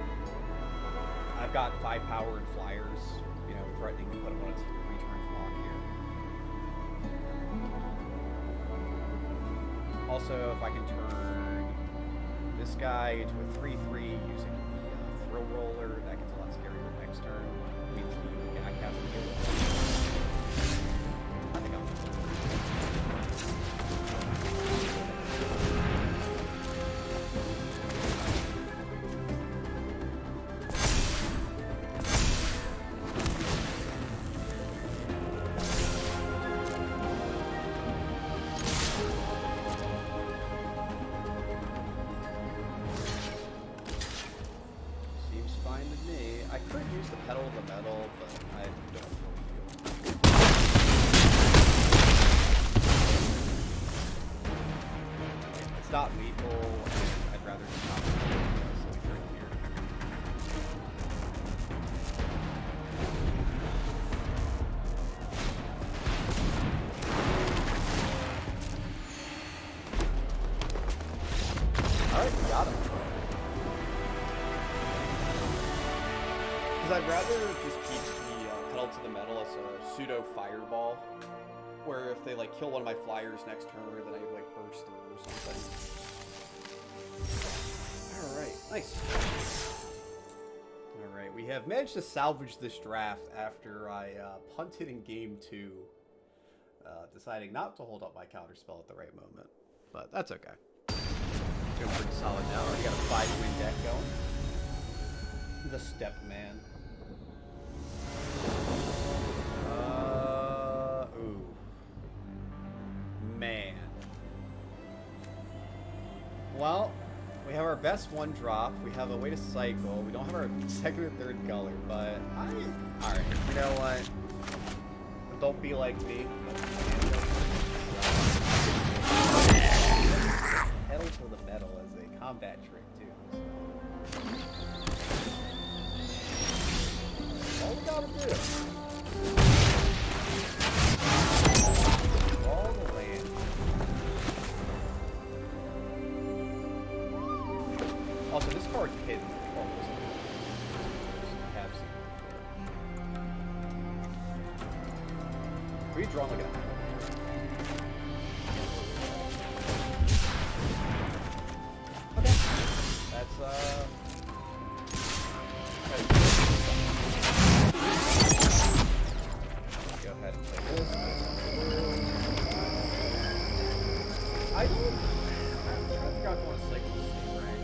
I've got 5 power and flyers, you know, threatening to put him on its 3-turn clock here. Also, if I can turn this guy into a 3/3 using the throw roller, that gets a lot scarier next turn. Leads me to Gag Castle. I think I'm I could use the pedal of the metal, but I don't really feel it's not lethal, and I'd rather just not so right here. Alright, we got him. Because I'd rather just keep the pedal to the metal as a pseudo fireball, where if they like kill one of my flyers next turn, then I like burst through or something. All right, nice. All right, we have managed to salvage this draft after I punted in game 2, deciding not to hold up my counterspell at the right moment, but that's okay. Doing pretty solid now. Already got a 5-win deck going. The Step Man. Ooh. Man. Well, we have our best one drop. We have a way to cycle. We don't have our second or third color, but alright, you know what? Don't be like me. Pedal to the metal as a combat trick, too. So. All we gotta do. All the land. Also, this card's hidden. I have seen it before. We draw like a... Okay. That's, go ahead and play this. I forgot to want to cycle the Stingray.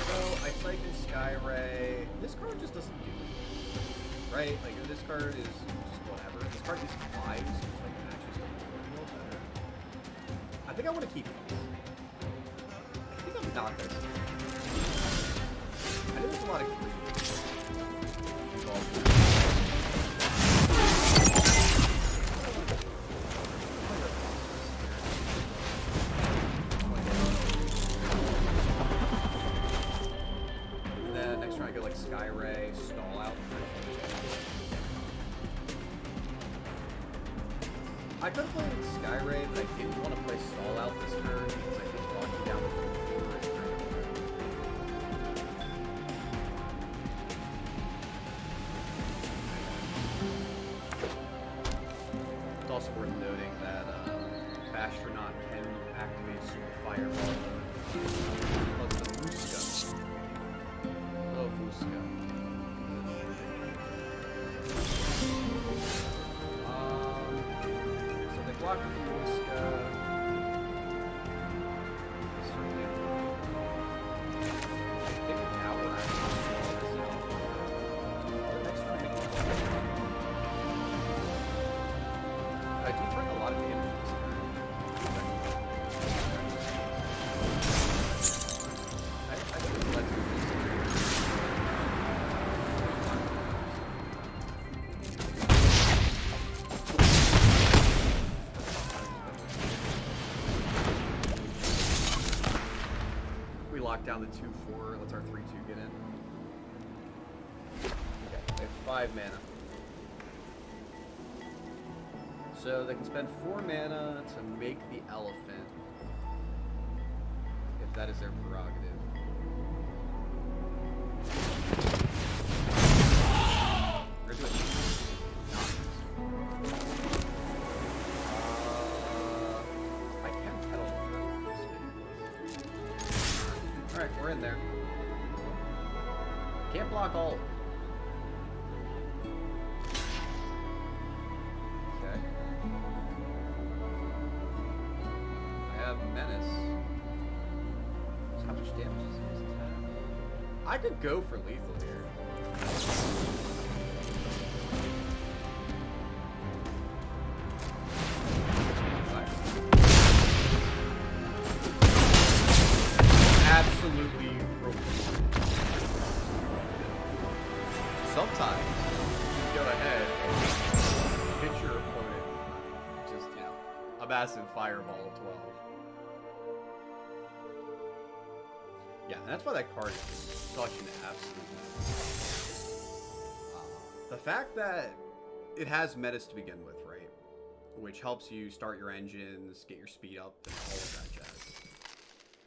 So, I cycle Skyray. This card just doesn't do it. Right? Like, this card is just whatever. This card just flies, like, matches the real better. I think I want to keep these. I think I'm not going to. I know there's a lot of green involved. And then next turn I go like Skyray, stall out. I could have played Skyray, but I didn't want to play stall out this turn because I think walking down the field is kind of It's also worth noting that Astronaut can activate Super Fireball. Plus the Vuska. Oh, Vuska. So they block with the Vuska. I think now we're actually next turn. I do find a lot of damage this turn. I think it's less than we lock down the 2/4, lets our 3/2 get in. Okay, they have 5 mana. So they can spend 4 mana to make the elephant, if that is their prerogative. Or do it. I can pedal this. Alright, we're in there. Can't block all of them. Okay. I have Menace. So how much damage is this? 10? I could go for lethal here. Absolutely broken. Sometimes you go ahead and hit your opponent just, you know, a massive fireball of 12. Yeah, and that's why that card is such an absolute mess. The fact that it has Menace to begin with, right? which helps you start your engines, get your speed up, and all of that jazz.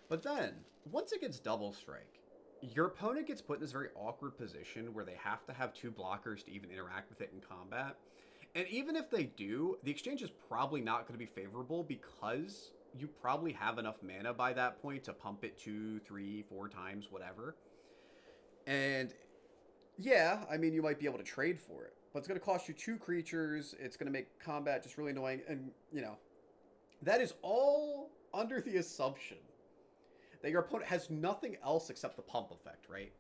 But then, once it gets double strike, your opponent gets put in this very awkward position where they have to have 2 blockers to even interact with it in combat. And even if they do, the exchange is probably not going to be favorable because you probably have enough mana by that point to pump it 2, 3, 4 times, whatever. And yeah, I mean, you might be able to trade for it, but it's going to cost you 2 creatures. It's going to make combat just really annoying. And, you know, that is all under the assumption that your opponent has nothing else except the pump effect, right?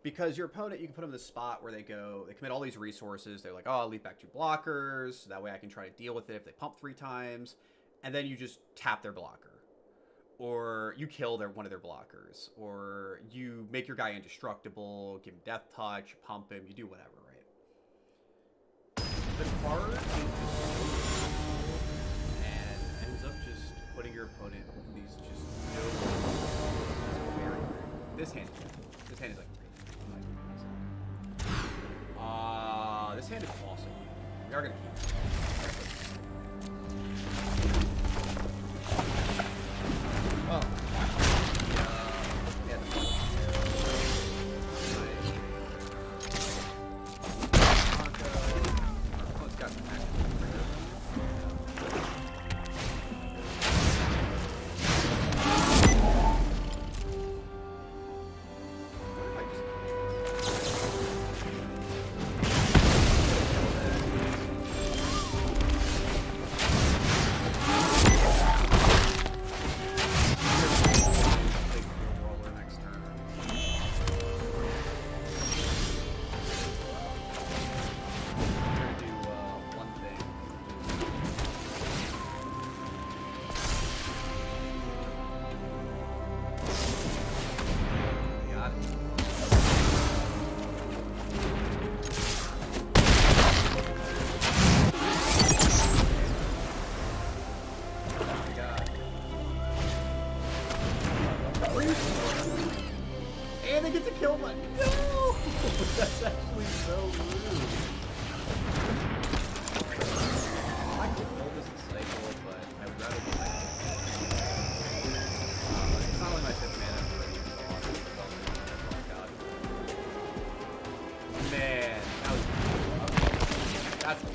Because your opponent, you can put them in this spot where they commit all these resources. They're like, oh, I'll leave back 2 blockers. That way I can try to deal with it if they pump 3 times. And then you just tap their blocker. Or you kill one of their blockers. Or you make your guy indestructible, give him death touch, pump him, you do whatever, right? The card is just and ends up just putting your opponent in these just very this hand is like this hand is awesome. We are gonna keep it. Oh. Yeah, let's got some action. That's actually so rude. I could hold this in cycle, but I would rather do that. It's not only my 5th mana, but it's awesome. Oh god. Man, that was okay. That's awesome.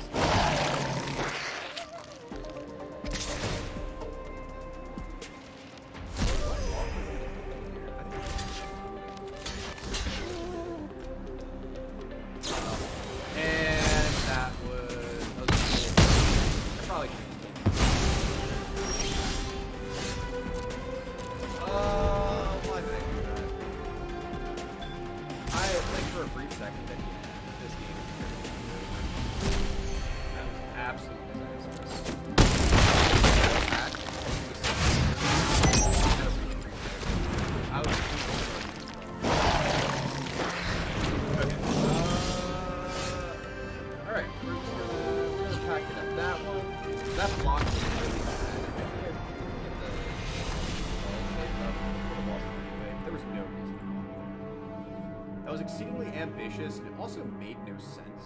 Ambitious, and it also made no sense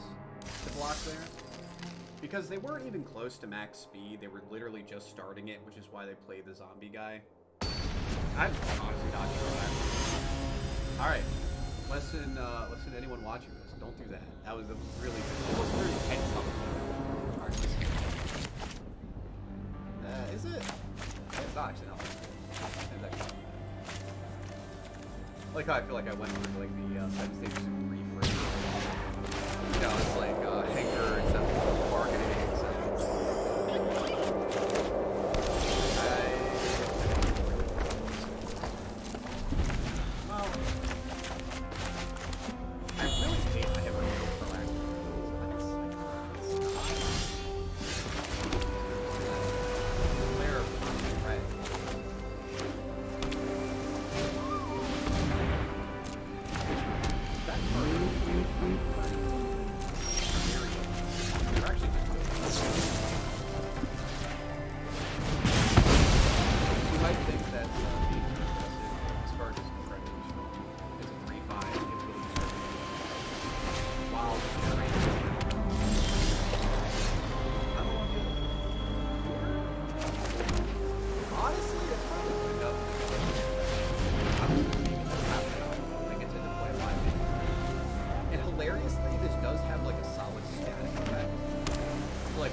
to block there because they weren't even close to max speed. They were literally just starting it, which is why they played the zombie guy. I'm honestly not sure what I'm. All right, lesson to anyone watching this: don't do that. That was really good. It was really tense something. Is it? It's not actually not. It's actually. Like how I feel like I went through like the 7 stages of grief right now. You know, it's like anger, except marketing, except well, I really hate I have a real proactive.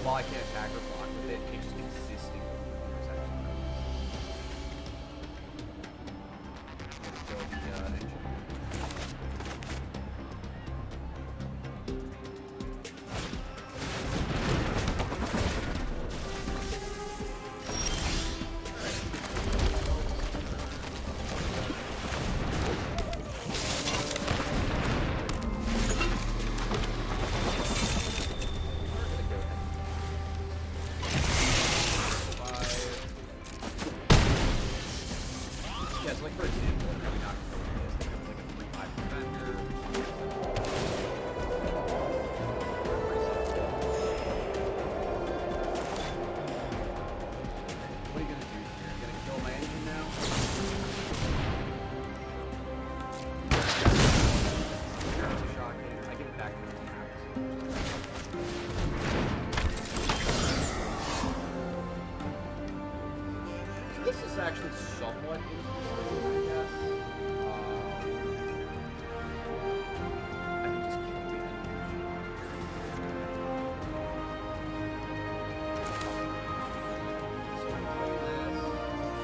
while I can't attack or block with it, it just existing is actually kill the engine. Like for example, I'm probably not going to this. It's like a 3-5 defender. What are you going to do here? You're going to kill my engine now? That's shocking. I get it back to the so this is actually somewhat interesting, I guess. I can just kill the engine. So I kill this.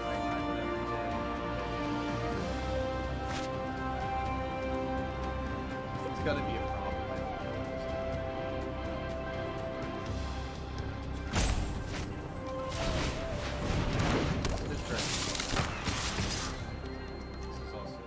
I try whatever it is. It's gonna be a problem. I don't know. This turn. This is also.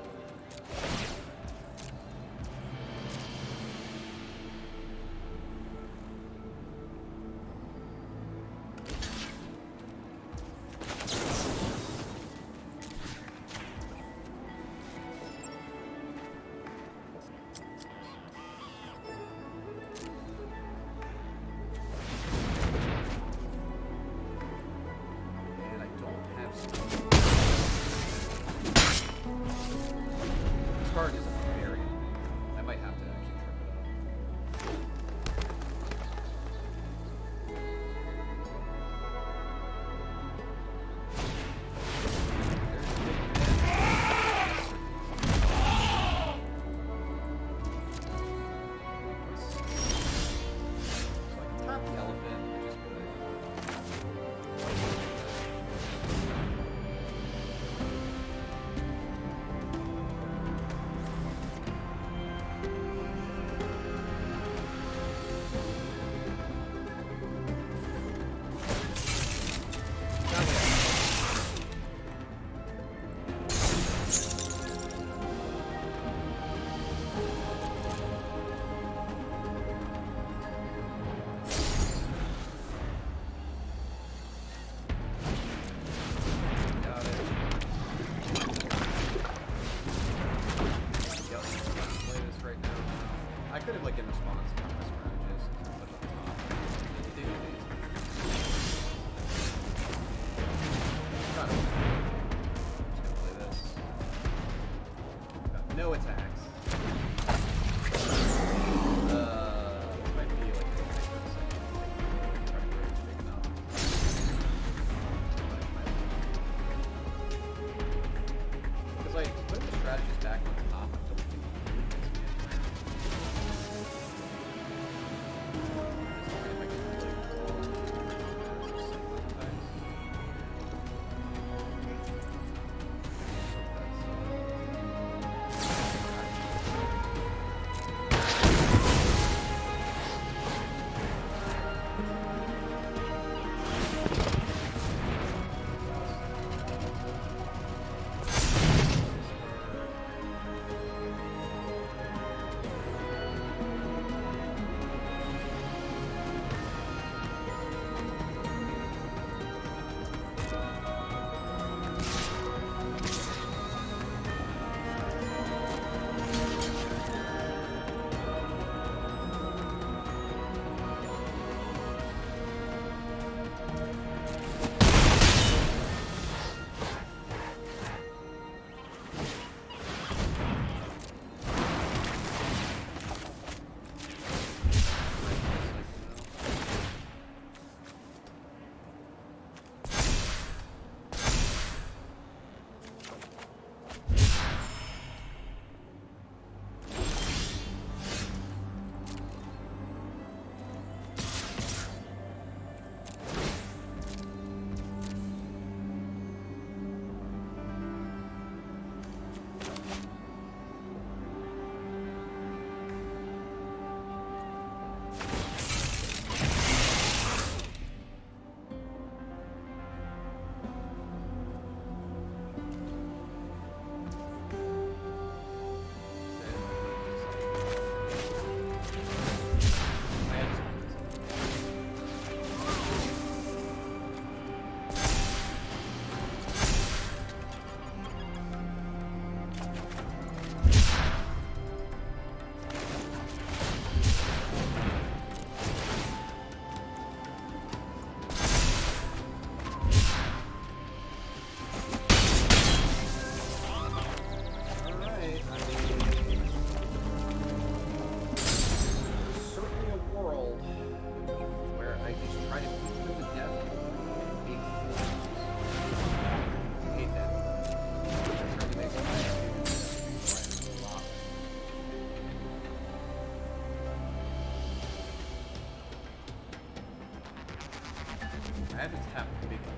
I haven't tapped the big one.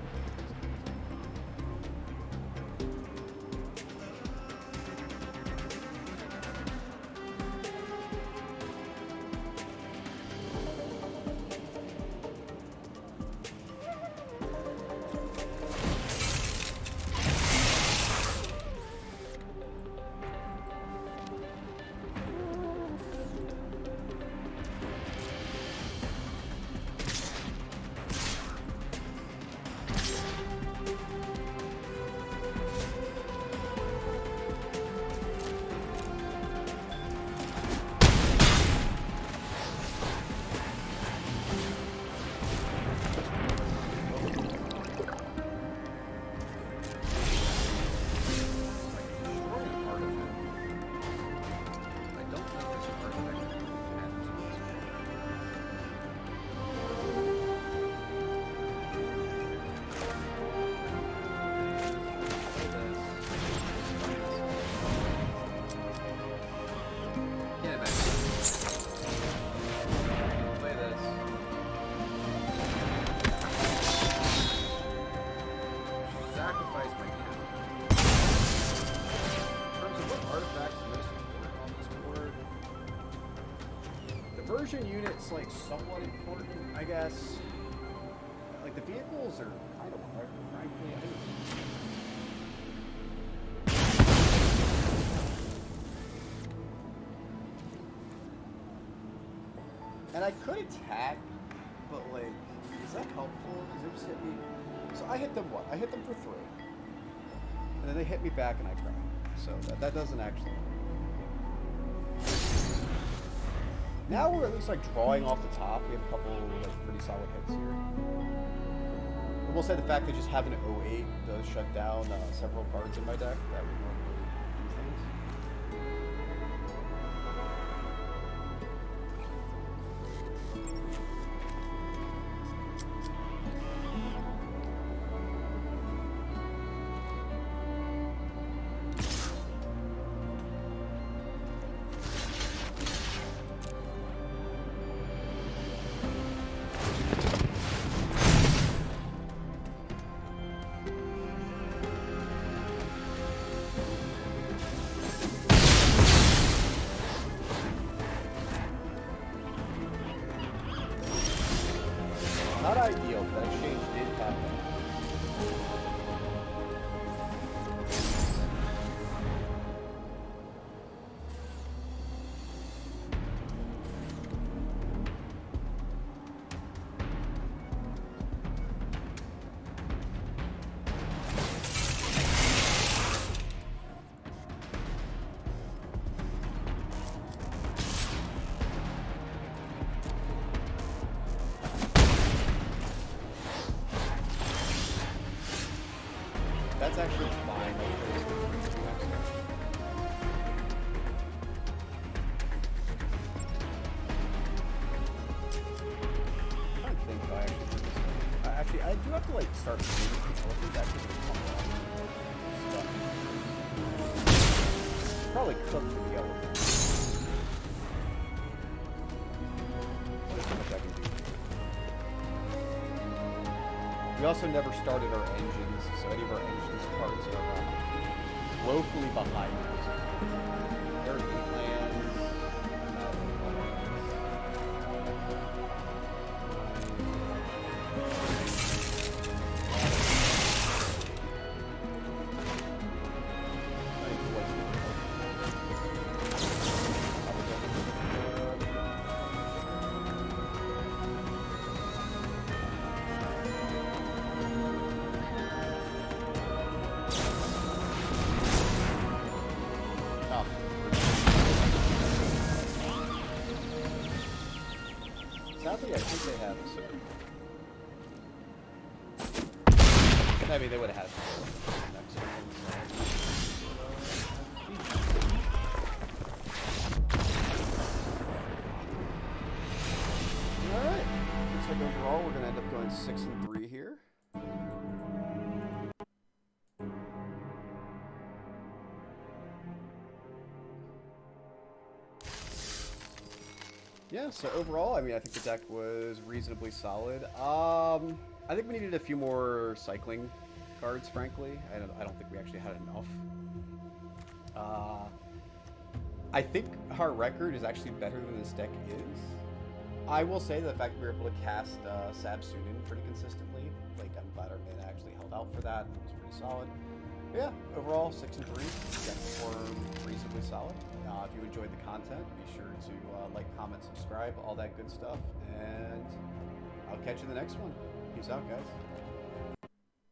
Version unit's like somewhat important, I guess. Like the vehicles are kind of hard, frankly. And I could attack, but like, is that helpful? Does it just hit me? So I hit them what? I hit them for 3. And then they hit me back and I cry. So that doesn't actually work. Now we're at least like drawing off the top. We have a couple like pretty solid hits here. I will say the fact that just having an 08 does shut down several cards in my deck that would normally do things. Not ideal, but exchange did happen. That's actually fine. I don't think I actually do this. Actually, I do have to like start moving the elephant actually to come along. Stuff. Probably cooked for the elephant. Let's see what I can do. We also never started our engines, so any of our engines parts are woefully behind us. There's the plans. Sadly, I think they have so. I mean, they would have had next Alright. Looks like overall we're gonna end up going 6-3 here. Yeah, so overall, I mean, I think the deck was reasonably solid. I think we needed a few more cycling cards, frankly. I don't think we actually had enough. I think our record is actually better than this deck is. I will say the fact that we were able to cast Sabsunin pretty consistently, like I'm glad our mana actually held out for that. It was pretty solid. But yeah, overall 6-3. Deck performed reasonably solid. If you enjoyed the content, be sure to like, comment, subscribe, all that good stuff, and I'll catch you in the next one. Peace out, guys.